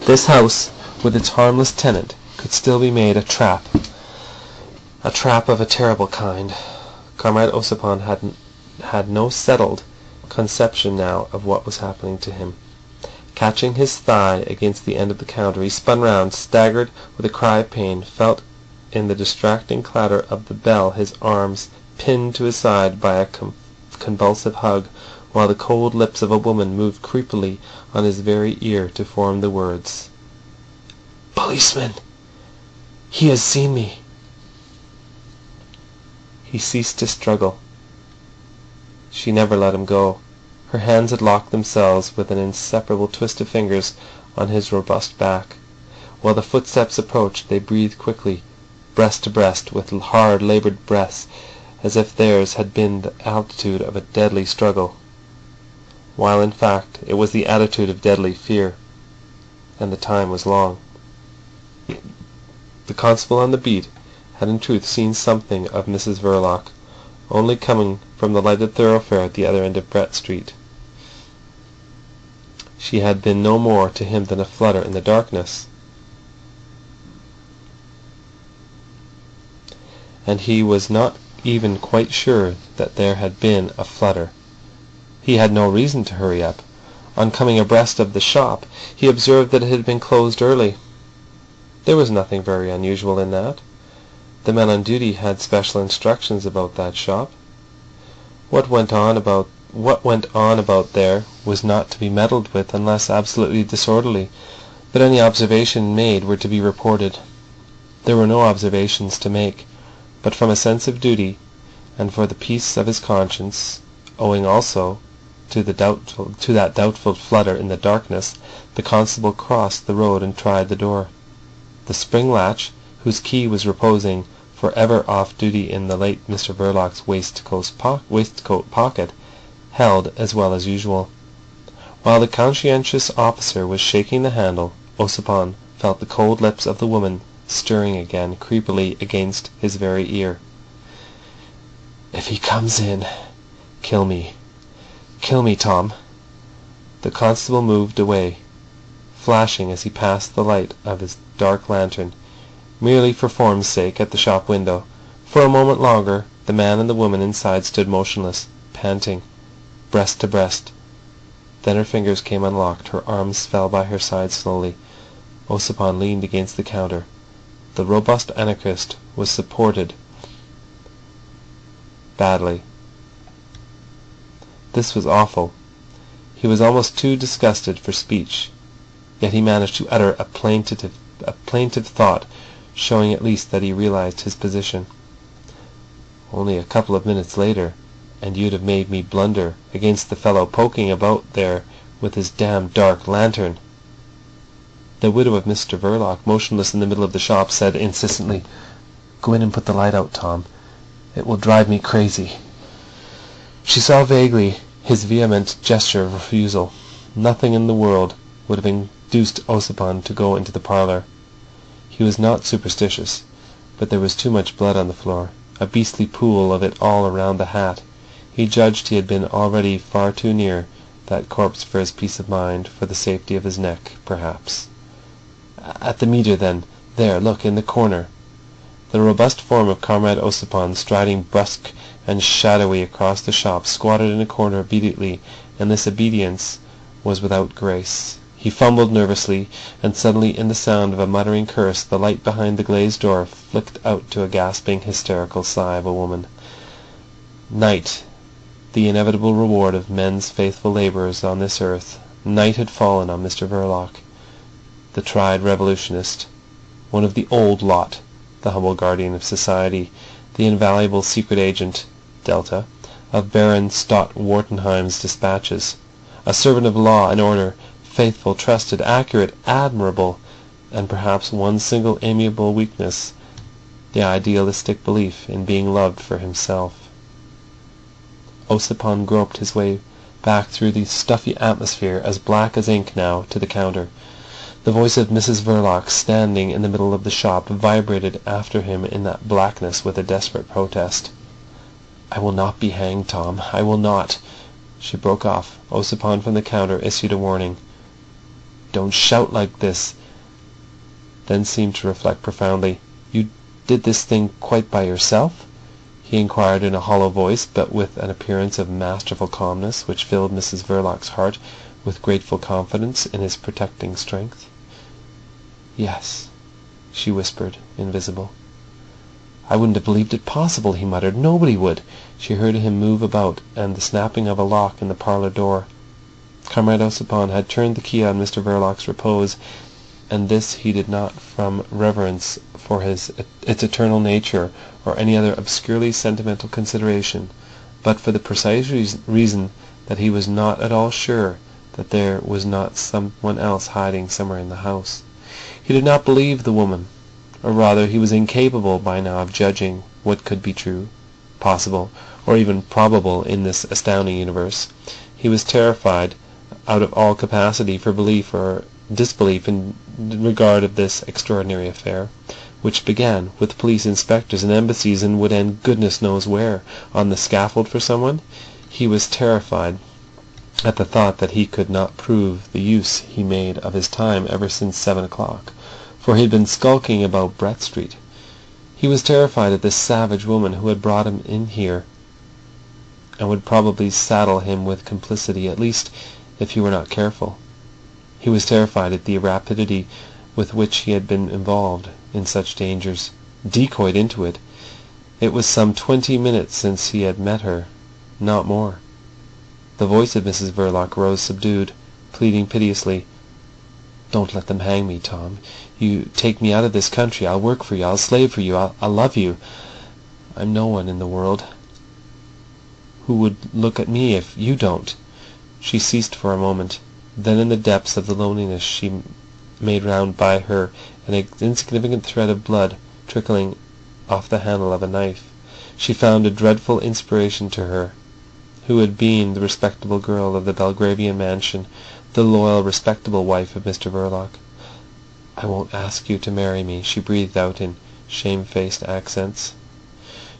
This house, with its harmless tenant, could still be made a trap of a terrible kind. Comrade Ossipon had no settled conception now of what was happening to him. Catching his thigh against the end of the counter, he spun round, staggered with a cry of pain, felt in the distracting clatter of the bell his arms pinned to his side by a convulsive hug, while the cold lips of a woman moved creepily on his very ear to form the words, "Policeman! He has seen me!" He ceased to struggle. She never let him go. Her hands had locked themselves with an inseparable twist of fingers on his robust back. While the footsteps approached, they breathed quickly, breast to breast, with hard laboured breaths, as if theirs had been the attitude of a deadly struggle, while in fact it was the attitude of deadly fear. And the time was long. The constable on the beat had in truth seen something of Mrs Verloc, only coming from the lighted thoroughfare at the other end of Brett Street. She had been no more to him than a flutter in the darkness, and he was not even quite sure that there had been a flutter. He had no reason to hurry up. On coming abreast of the shop, he observed that it had been closed early. There was nothing very unusual in that. The men on duty had special instructions about that shop. What went on about there was not to be meddled with unless absolutely disorderly, but any observation made were to be reported. There were no observations to make, but from a sense of duty, and for the peace of his conscience, owing also to that doubtful flutter in the darkness, the constable crossed the road and tried the door. The spring latch, whose key was reposing for ever off duty in the late Mr Verloc's waistcoat pocket, held as well as usual. While the conscientious officer was shaking the handle, Ossipon felt the cold lips of the woman stirring again creepily against his very ear. "If he comes in, kill me. Kill me, Tom." The constable moved away, flashing as he passed the light of his dark lantern, merely for form's sake, at the shop window. For a moment longer The man and the woman inside stood motionless, panting, breast to breast. Then her fingers came unlocked, her arms fell by her side slowly. Ossipon leaned against the counter. The robust anarchist was supported badly. This was awful. He was almost too disgusted for speech, yet he managed to utter a plaintive thought, showing at least that he realized his position. "Only a couple of minutes later, and you'd have made me blunder against the fellow poking about there with his damned dark lantern." The widow of Mr Verloc, motionless in the middle of the shop, said insistently, "Go in and put the light out, Tom. It will drive me crazy." She saw vaguely his vehement gesture of refusal. Nothing in the world would have induced Ossipon to go into the parlour. He was not superstitious, but there was too much blood on the floor, a beastly pool of it all around the hat. He judged he had been already far too near that corpse for his peace of mind, for the safety of his neck, perhaps. "At the meter, then. There, look, in the corner." The robust form of Comrade Ossipon, striding brusque and shadowy across the shop, squatted in a corner obediently, and this obedience was without grace. He fumbled nervously, and suddenly, in the sound of a muttering curse, the light behind the glazed door flicked out to a gasping, hysterical sigh of a woman. Night, the inevitable reward of men's faithful labours on this earth, night had fallen on Mr Verloc, the tried revolutionist, one of the old lot, the humble guardian of society, the invaluable secret agent, Delta, of Baron Stott Wartenheim's dispatches, a servant of law and order, faithful, trusted, accurate, admirable, and perhaps one single amiable weakness, the idealistic belief in being loved for himself. Ossipon groped his way back through the stuffy atmosphere, as black as ink now, to the counter. The voice of Mrs Verloc, standing in the middle of the shop, vibrated after him in that blackness with a desperate protest. "I will not be hanged, Tom. I will not—" She broke off. Ossipon from the counter issued a warning. "Don't shout like this," then seemed to reflect profoundly. "You did this thing quite by yourself?" he inquired in a hollow voice, but with an appearance of masterful calmness which filled Mrs Verloc's heart with grateful confidence in his protecting strength. "Yes," she whispered, invisible. "I wouldn't have believed it possible," he muttered. "Nobody would." She heard him move about, and the snapping of a lock in the parlour door. Comrade Ossipon had turned the key on Mr Verloc's repose, and this he did not from reverence for its eternal nature or any other obscurely sentimental consideration, but for the precise reason that he was not at all sure that there was not someone else hiding somewhere in the house. He did not believe the woman, or rather he was incapable by now of judging what could be true, possible, or even probable in this astounding universe. He was terrified out of all capacity for belief or disbelief in regard of this extraordinary affair, which began with police inspectors and embassies and would end goodness knows where, on the scaffold for someone. He was terrified at the thought that he could not prove the use he made of his time ever since 7 o'clock, for he had been skulking about Brett Street. He was terrified at this savage woman who had brought him in here, and would probably saddle him with complicity, at least if he were not careful. He was terrified at the rapidity with which he had been involved in such dangers, decoyed into it. It was some 20 minutes since he had met her, not more. The voice of Mrs Verloc rose subdued, pleading piteously. "Don't let them hang me, Tom. You take me out of this country. I'll work for you. I'll slave for you. I'll love you. I'm no one in the world who would look at me if you don't." She ceased for a moment. Then in the depths of the loneliness she made round by her an insignificant thread of blood trickling off the handle of a knife. She found a dreadful inspiration to her, who had been the respectable girl of the Belgravian mansion, the loyal, respectable wife of Mr Verloc. "I won't ask you to marry me," she breathed out in shamefaced accents.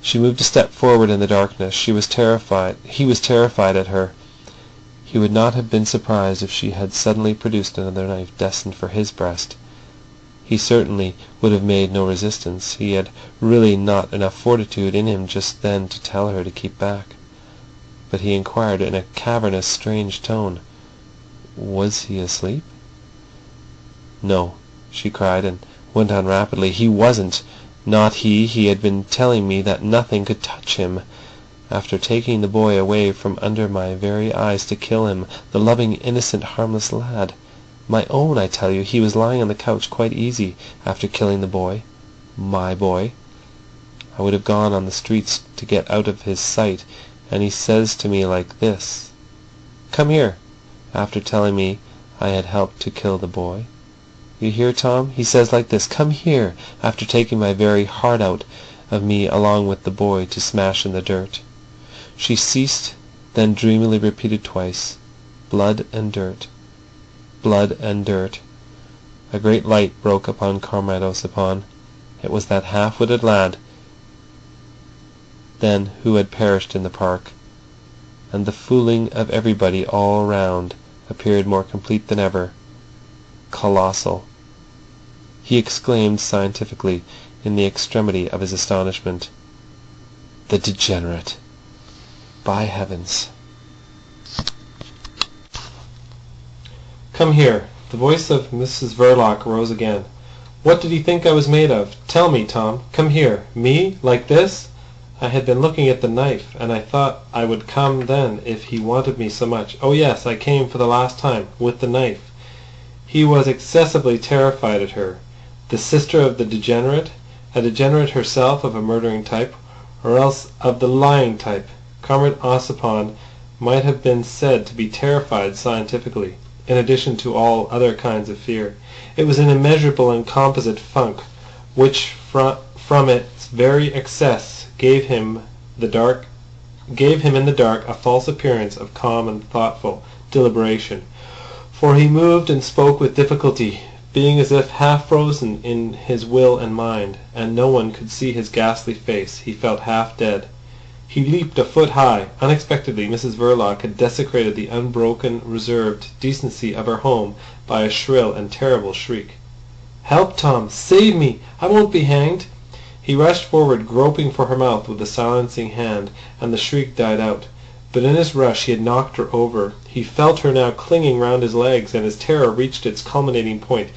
She moved a step forward in the darkness. He was terrified at her. He would not have been surprised if she had suddenly produced another knife destined for his breast. He certainly would have made no resistance. He had really not enough fortitude in him just then to tell her to keep back. But he inquired in a cavernous, strange tone, "Was he asleep?" "No," she cried, and went on rapidly. "He wasn't. Not he. He had been telling me that nothing could touch him. After taking the boy away from under my very eyes to kill him, the loving, innocent, harmless lad. My own, I tell you. He was lying on the couch quite easy after killing the boy. My boy. I would have gone on the streets to get out of his sight, and he says to me like this, 'Come here,' after telling me I had helped to kill the boy. You hear, Tom? He says like this, 'Come here,' after taking my very heart out of me along with the boy to smash in the dirt." She ceased, then dreamily repeated twice, "Blood and dirt. Blood and dirt." A great light broke upon Comrade Ossipon. It was that half-witted lad then who had perished in the park, and the fooling of everybody all round appeared more complete than ever. Colossal. He exclaimed scientifically in the extremity of his astonishment, "The degenerate! By heavens!" "Come here." The voice of Mrs Verloc rose again. "What did he think I was made of? Tell me, Tom. Come here. Me? Like this? I had been looking at the knife, and I thought I would come then if he wanted me so much. Oh yes, I came for the last time, with the knife." He was excessively terrified at her. The sister of the degenerate? A degenerate herself of a murdering type, or else of the lying type. Comrade Ossipon might have been said to be terrified scientifically, in addition to all other kinds of fear. It was an immeasurable and composite funk, which from its very excess gave him in the dark a false appearance of calm and thoughtful deliberation, for he moved and spoke with difficulty, being as if half frozen in his will and mind, and no one could see his ghastly face. He felt half dead. He leaped a foot high. Unexpectedly Mrs Verloc had desecrated the unbroken, reserved decency of her home by a shrill and terrible shriek. "Help, Tom! Save me! I won't be hanged!" He rushed forward, groping for her mouth with a silencing hand, and the shriek died out. But in his rush he had knocked her over. He felt her now clinging round his legs, and his terror reached its culminating point,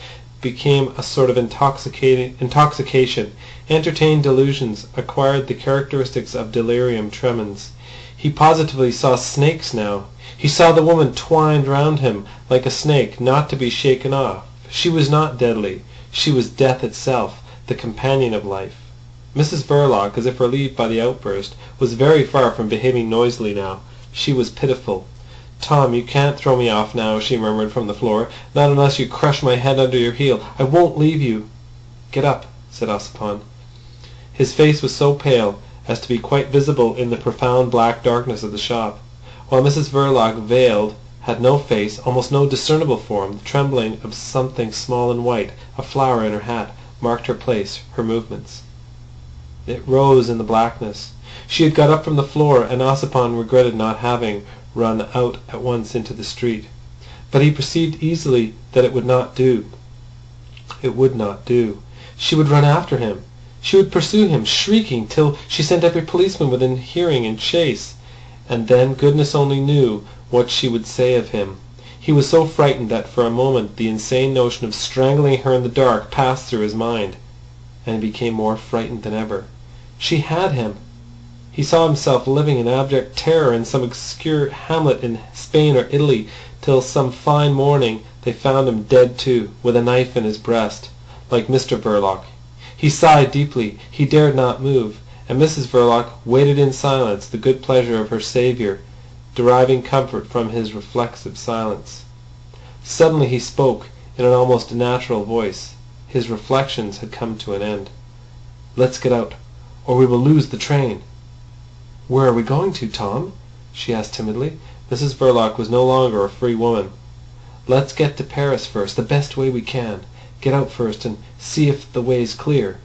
became a sort of intoxication, entertained delusions, acquired the characteristics of delirium tremens. He positively saw snakes now. He saw the woman twined round him like a snake, not to be shaken off. She was not deadly. She was death itself, the companion of life. Mrs Verloc, as if relieved by the outburst, was very far from behaving noisily now. She was pitiful. "Tom, you can't throw me off now," she murmured from the floor. "Not unless you crush my head under your heel. I won't leave you." "Get up," said Ossipon. His face was so pale as to be quite visible in the profound black darkness of the shop, while Mrs Verloc, veiled, had no face, almost no discernible form. The trembling of something small and white, a flower in her hat, marked her place, her movements. It rose in the blackness. She had got up from the floor, and Ossipon regretted not having run out at once into the street. But he perceived easily that it would not do. It would not do. She would run after him. She would pursue him, shrieking, till she sent every policeman within hearing in chase. And then goodness only knew what she would say of him. He was so frightened that for a moment the insane notion of strangling her in the dark passed through his mind, and he became more frightened than ever. She had him. He saw himself living in abject terror in some obscure hamlet in Spain or Italy, till some fine morning they found him dead too, with a knife in his breast, like Mr Verloc. He sighed deeply. He dared not move, and Mrs Verloc waited in silence the good pleasure of her saviour, deriving comfort from his reflexive silence. Suddenly he spoke in an almost natural voice. His reflections had come to an end. "Let's get out, or we will lose the train." "Where are we going to, Tom?" she asked timidly. Mrs Verloc was no longer a free woman. "Let's get to Paris first, the best way we can. Get out first and see if the way's clear."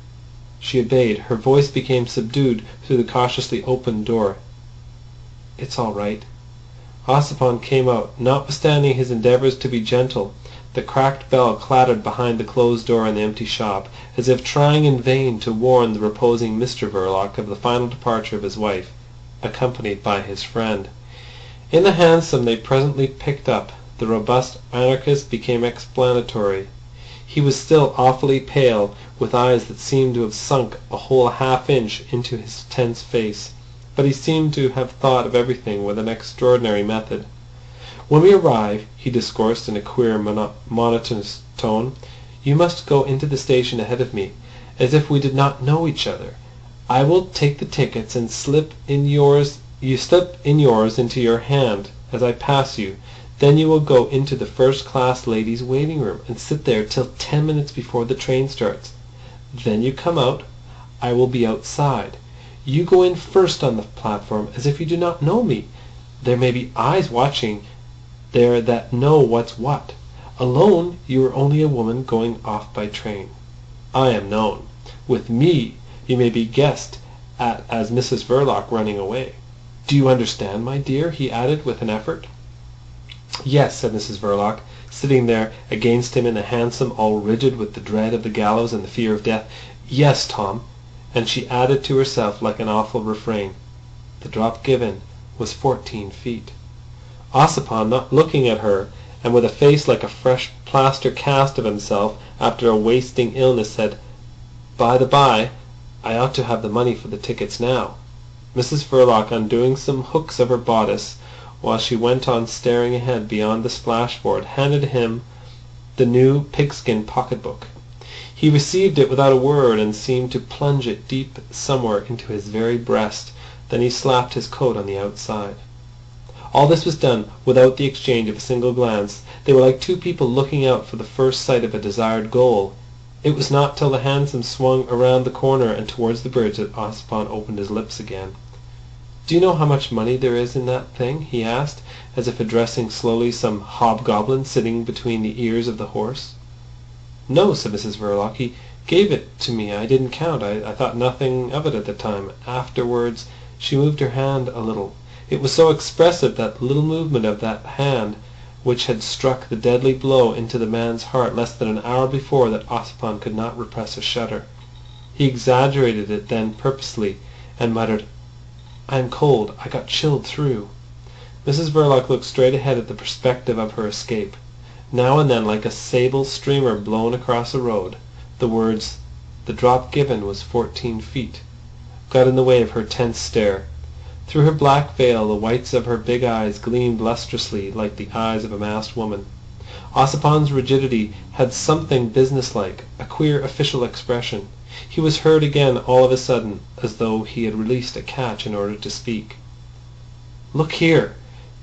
She obeyed. Her voice became subdued through the cautiously opened door. "It's all right." Ossipon came out, notwithstanding his endeavours to be gentle. The cracked bell clattered behind the closed door in the empty shop, as if trying in vain to warn the reposing Mr Verloc of the final departure of his wife, accompanied by his friend. In the hansom they presently picked up. The robust anarchist became explanatory. He was still awfully pale, with eyes that seemed to have sunk a whole half-inch into his tense face, but he seemed to have thought of everything with an extraordinary method. "When we arrive," he discoursed in a queer monotonous tone, "you must go into the station ahead of me, as if we did not know each other. I will take the tickets and slip in yours. You slip in yours into your hand as I pass you. Then you will go into the first-class ladies' waiting room and sit there till 10 minutes before the train starts. Then you come out. I will be outside. You go in first on the platform as if you do not know me. There may be eyes watching there that know what's what. Alone, you are only a woman going off by train. I am known. With me, you may be guessed at as Mrs Verloc running away. Do you understand, my dear?" he added with an effort. "Yes," said Mrs Verloc, sitting there against him in the hansom, all rigid with the dread of the gallows and the fear of death. "Yes, Tom." And she added to herself like an awful refrain, "The drop given was 14 feet." Ossipon, not looking at her, and with a face like a fresh plaster cast of himself after a wasting illness, said, "By the by, I ought to have the money for the tickets now." Mrs Verloc, undoing some hooks of her bodice, while she went on staring ahead beyond the splashboard, handed him the new pigskin pocket-book. He received it without a word, and seemed to plunge it deep somewhere into his very breast. Then he slapped his coat on the outside. All this was done without the exchange of a single glance. They were like two people looking out for the first sight of a desired goal. It was not till the hansom swung around the corner and towards the bridge that Ossipon opened his lips again. "Do you know how much money there is in that thing?" he asked, as if addressing slowly some hobgoblin sitting between the ears of the horse. "No," said Mrs Verloc. "He gave it to me. I didn't count. I thought nothing of it at the time. Afterwards—" She moved her hand a little. It was so expressive, that little movement of that hand which had struck the deadly blow into the man's heart less than an hour before, that Ossipon could not repress a shudder. He exaggerated it then purposely, and muttered, "I am cold. I got chilled through." Mrs Verloc looked straight ahead at the perspective of her escape. Now and then, like a sable streamer blown across a road, the words, "The drop given was 14 feet," got in the way of her tense stare. Through her black veil the whites of her big eyes gleamed lustrously like the eyes of a masked woman. Ossipon's rigidity had something businesslike, a queer official expression. He was heard again all of a sudden, as though he had released a catch in order to speak. "Look here.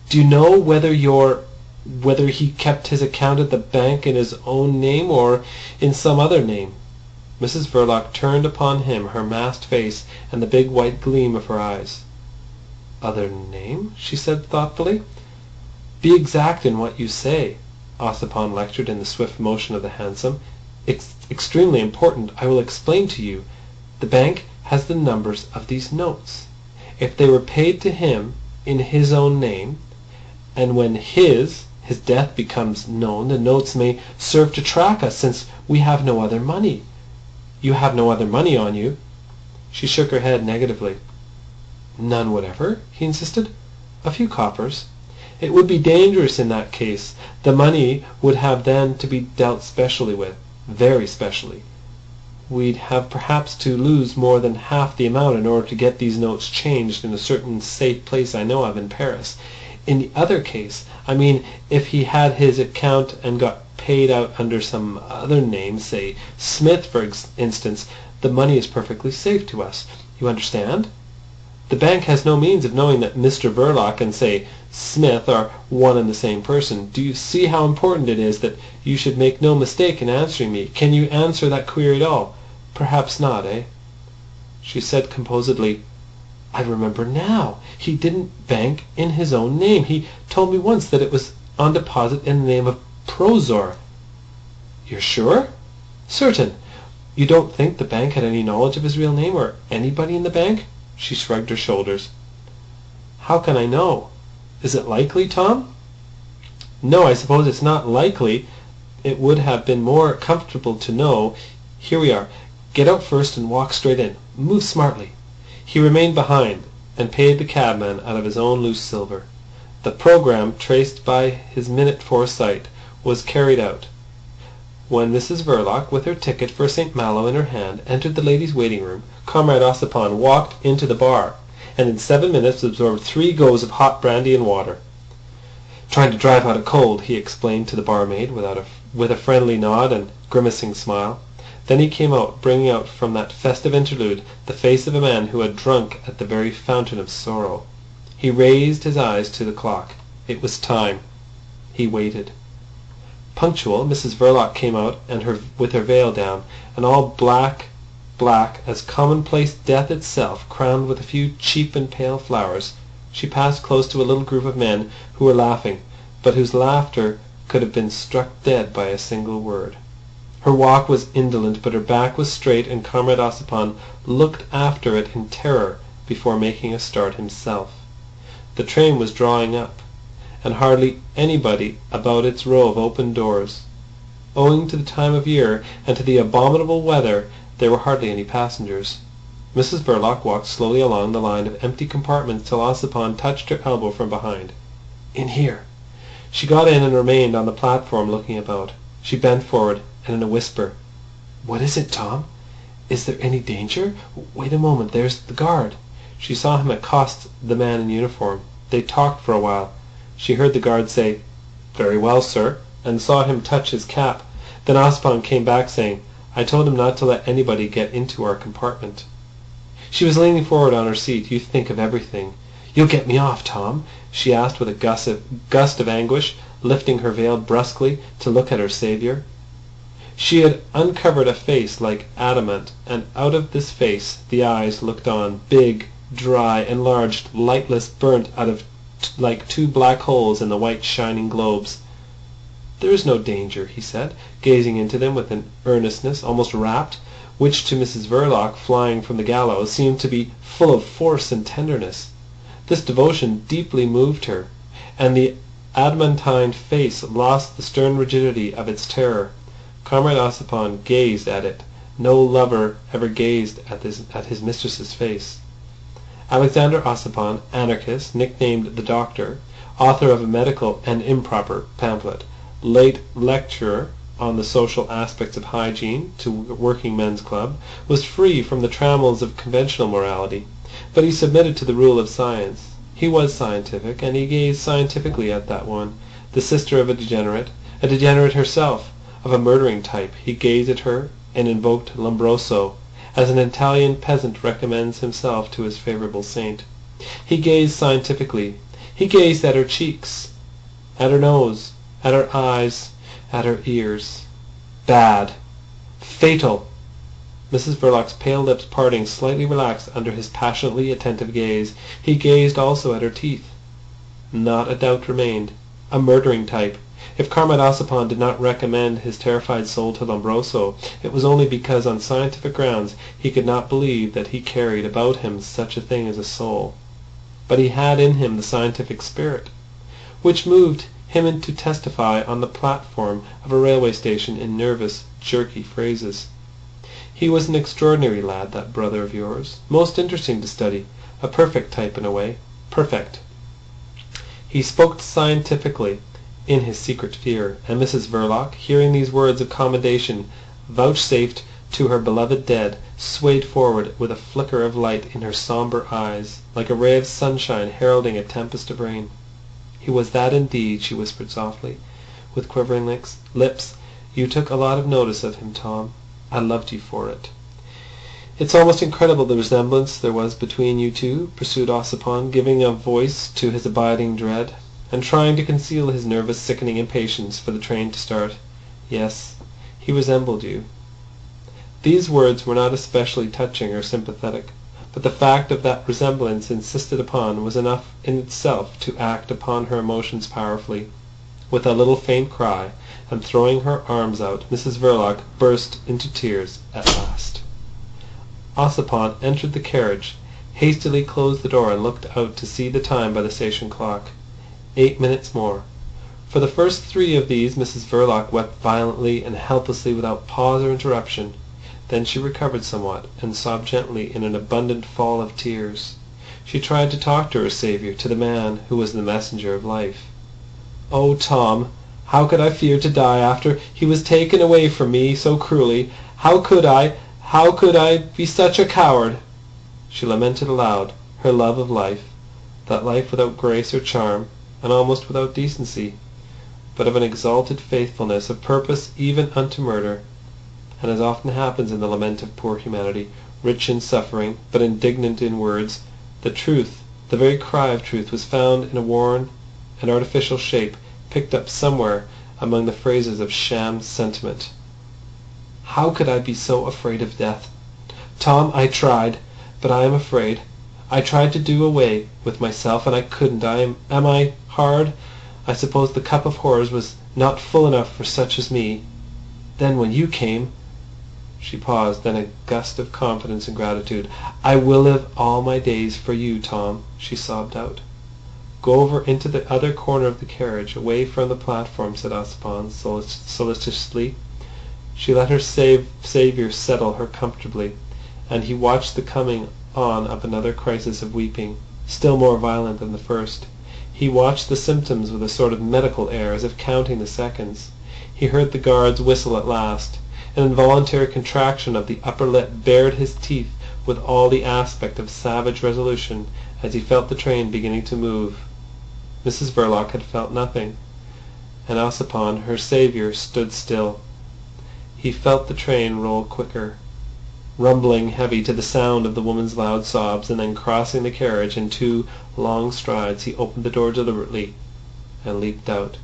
Do you know whether he kept his account at the bank in his own name or in some other name?" Mrs Verloc turned upon him her masked face and the big white gleam of her eyes. "Other name?" she said thoughtfully. "Be exact in what you say," Ossipon lectured in the swift motion of the hansom. "It's extremely important. I will explain to you. The bank has the numbers of these notes. If they were paid to him in his own name, and when his death becomes known, the notes may serve to track us, since we have no other money. You have no other money on you?" She shook her head negatively. "None whatever?" he insisted. "A few coppers." "It would be dangerous in that case. The money would have then to be dealt specially with, very specially. We'd have perhaps to lose more than half the amount in order to get these notes changed in a certain safe place I know of in Paris. In the other case, I mean, if he had his account and got paid out under some other name, say Smith for instance, the money is perfectly safe to us. You understand? The bank has no means of knowing that Mr Verloc and, say, Smith are one and the same person. Do you see how important it is that you should make no mistake in answering me? Can you answer that query at all? Perhaps not, eh?" She said composedly, "I remember now. He didn't bank in his own name. He told me once that it was on deposit in the name of Prozor." "You're sure?" "Certain." "You don't think the bank had any knowledge of his real name, or anybody in the bank?" She shrugged her shoulders. "How can I know? Is it likely, Tom?" "No, I suppose it's not likely. It would have been more comfortable to know. Here we are. Get out first and walk straight in. Move smartly." He remained behind, and paid the cabman out of his own loose silver. The programme, traced by his minute foresight, was carried out. When Mrs Verloc, with her ticket for St Malo in her hand, entered the ladies' waiting room, Comrade Ossipon walked into the bar, and in 7 minutes absorbed 3 goes of hot brandy and water. "Trying to drive out a cold," he explained to the barmaid with a friendly nod and grimacing smile. Then he came out, bringing out from that festive interlude the face of a man who had drunk at the very fountain of sorrow. He raised his eyes to the clock. It was time. He waited. Punctual, Mrs Verloc came out with her veil down, and all black as commonplace death itself, crowned with a few cheap and pale flowers. She passed close to a little group of men who were laughing, but whose laughter could have been struck dead by a single word. Her walk was indolent, but her back was straight, and Comrade Ossipon looked after it in terror before making a start himself. The train was drawing up, and hardly anybody about its row of open doors. Owing to the time of year and to the abominable weather, there were hardly any passengers. Mrs Verloc walked slowly along the line of empty compartments till Ossipon touched her elbow from behind. "In here." She got in and remained on the platform looking about. She bent forward, and in a whisper, "What is it, Tom? Is there any danger? Wait a moment. There's the guard." She saw him accost the man in uniform. They talked for a while. She heard the guard say, "Very well, sir," and saw him touch his cap. Then Ossipon came back saying, "I told him not to let anybody get into our compartment." She was leaning forward on her seat. "You think of everything." "You'll get me off, Tom?" she asked with a gust of anguish, lifting her veil brusquely to look at her saviour. She had uncovered a face like adamant, and out of this face the eyes looked on, big, dry, enlarged, lightless, burnt out of like 2 black holes in the white shining globes. "There is no danger," he said, gazing into them with an earnestness almost rapt, which to Mrs Verloc, flying from the gallows, seemed to be full of force and tenderness. This devotion deeply moved her, and the adamantine face lost the stern rigidity of its terror. Comrade Ossipon gazed at it. No lover ever gazed at his mistress's face. Alexander Ossipon, anarchist, nicknamed the Doctor, author of a medical and improper pamphlet, late lecturer on the social aspects of hygiene to Working Men's Club, was free from the trammels of conventional morality, but he submitted to the rule of science. He was scientific, and he gazed scientifically at that one, the sister of a degenerate herself, of a murdering type. He gazed at her and invoked Lombroso, as an Italian peasant recommends himself to his favourable saint. He gazed scientifically. He gazed at her cheeks, at her nose, at her eyes, at her ears. Bad. Fatal. Mrs Verloc's pale lips parting slightly relaxed under his passionately attentive gaze. He gazed also at her teeth. Not a doubt remained. A murdering type. If Comrade Ossipon did not recommend his terrified soul to Lombroso, it was only because on scientific grounds he could not believe that he carried about him such a thing as a soul. But he had in him the scientific spirit, which moved him to testify on the platform of a railway station in nervous, jerky phrases. He was an extraordinary lad, that brother of yours. Most interesting to study. A perfect type in a way. Perfect. He spoke scientifically in his secret fear, and Mrs Verloc, hearing these words of commendation vouchsafed to her beloved dead, swayed forward with a flicker of light in her sombre eyes, like a ray of sunshine heralding a tempest of rain. "He was that indeed," she whispered softly, with quivering lips. "You took a lot of notice of him, Tom. I loved you for it." "It's almost incredible the resemblance there was between you two," pursued Ossipon, giving a voice to his abiding dread, and trying to conceal his nervous, sickening impatience for the train to start. "Yes, he resembled you." These words were not especially touching or sympathetic, but the fact of that resemblance insisted upon was enough in itself to act upon her emotions powerfully. With a little faint cry, and throwing her arms out, Mrs Verloc burst into tears at last. Ossipon entered the carriage, hastily closed the door, and looked out to see the time by the station clock. 8 minutes more. For the first 3 of these Mrs Verloc wept violently and helplessly without pause or interruption. Then she recovered somewhat, and sobbed gently in an abundant fall of tears. She tried to talk to her saviour, to the man who was the messenger of life. "Oh, Tom, how could I fear to die after he was taken away from me so cruelly? How could I be such a coward?" She lamented aloud her love of life, that life without grace or charm, and almost without decency, but of an exalted faithfulness, of purpose even unto murder. And as often happens in the lament of poor humanity, rich in suffering, but indignant in words, the truth, the very cry of truth, was found in a worn and artificial shape, picked up somewhere among the phrases of sham sentiment. "How could I be so afraid of death? Tom, I tried, but I am afraid. I tried to do away with myself, and I couldn't. Am I hard? I suppose the cup of horrors was not full enough for such as me. Then when you came—" She paused, then a gust of confidence and gratitude. "I will live all my days for you, Tom," she sobbed out. "Go over into the other corner of the carriage, away from the platform," said Ossipon solicitously. She let her saviour settle her comfortably, and he watched the coming on of another crisis of weeping, still more violent than the first. He watched the symptoms with a sort of medical air, as if counting the seconds. He heard the guard's whistle at last. An involuntary contraction of the upper lip bared his teeth with all the aspect of savage resolution as he felt the train beginning to move. Mrs Verloc had felt nothing, and Ossipon, her saviour, stood still. He felt the train roll quicker, rumbling heavy to the sound of the woman's loud sobs, and then crossing the carriage in 2 long strides, he opened the door deliberately and leaped out.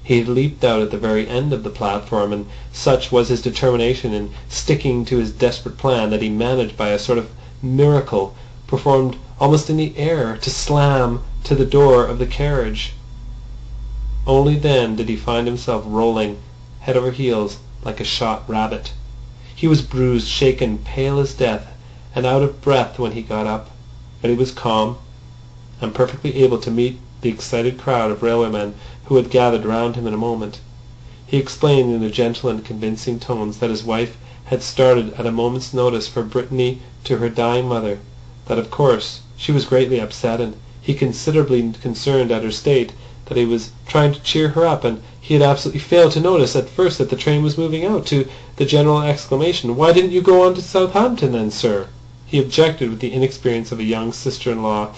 He had leaped out at the very end of the platform, and such was his determination in sticking to his desperate plan that he managed by a sort of miracle, performed almost in the air, to slam to the door of the carriage. Only then did he find himself rolling head over heels like a shot rabbit. He was bruised, shaken, pale as death, and out of breath when he got up, but he was calm, and perfectly able to meet the excited crowd of railwaymen who had gathered round him in a moment. He explained in gentle and convincing tones that his wife had started at a moment's notice for Brittany to her dying mother, that of course she was greatly upset, and he considerably concerned at her state, that he was trying to cheer her up, and he had absolutely failed to notice at first that the train was moving out, to the general exclamation, "Why didn't you go on to Southampton then, sir?" He objected with the inexperience of a young sister-in-law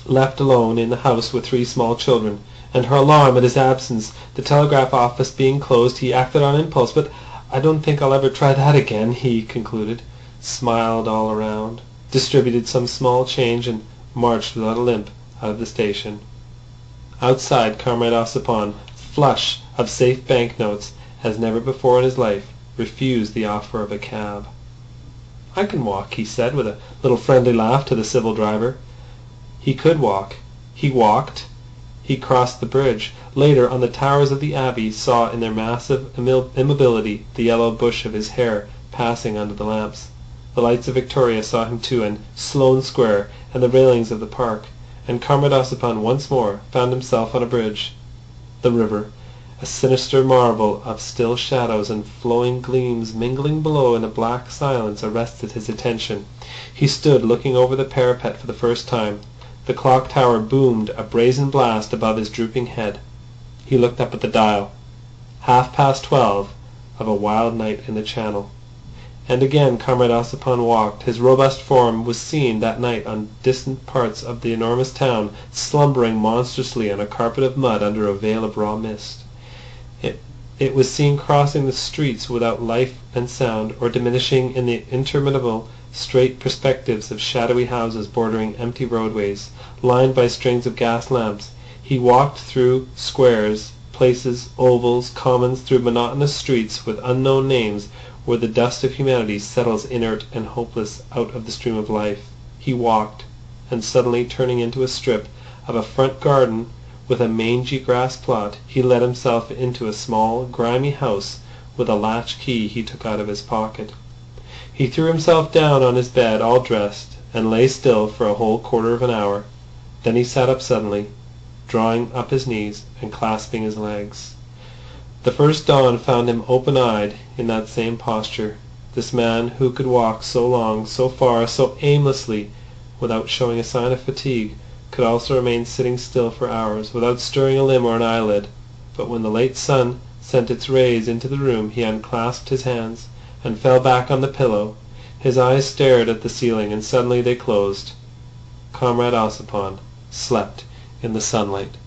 left alone in the house with 3 small children, and her alarm at his absence. The telegraph office being closed, he acted on impulse. "But I don't think I'll ever try that again," he concluded, smiled all round, distributed some small change, and marched without a limp out of the station. Outside, Comrade Ossipon, flush of safe bank-notes as never before in his life, refused the offer of a cab. "I can walk," he said, with a little friendly laugh to the civil driver. He could walk. He walked. He crossed the bridge. Later, on the towers of the Abbey, saw in their massive immobility the yellow bush of his hair passing under the lamps. The lights of Victoria saw him too, and Sloane Square, and the railings of the park, and Comrade Ossipon once more found himself on a bridge. The river, a sinister marvel of still shadows and flowing gleams mingling below in a black silence, arrested his attention. He stood looking over the parapet for the first time. The clock tower boomed a brazen blast above his drooping head. He looked up at the dial. 12:30 of a wild night in the Channel. And again Comrade Ossipon walked. His robust form was seen that night on distant parts of the enormous town, slumbering monstrously on a carpet of mud under a veil of raw mist. It was seen crossing the streets without life and sound, or diminishing in the interminable straight perspectives of shadowy houses bordering empty roadways, lined by strings of gas lamps. He walked through squares, places, ovals, commons, through monotonous streets with unknown names, where the dust of humanity settles inert and hopeless out of the stream of life. He walked, and suddenly turning into a strip of a front garden with a mangy grass plot, he let himself into a small, grimy house with a latch key he took out of his pocket. He threw himself down on his bed, all dressed, and lay still for a whole quarter of an hour. Then he sat up suddenly, drawing up his knees and clasping his legs. The first dawn found him open-eyed in that same posture. This man who could walk so long, so far, so aimlessly, without showing a sign of fatigue, could also remain sitting still for hours, without stirring a limb or an eyelid. But when the late sun sent its rays into the room he unclasped his hands and fell back on the pillow. His eyes stared at the ceiling, and suddenly they closed. Comrade Ossipon slept in the sunlight.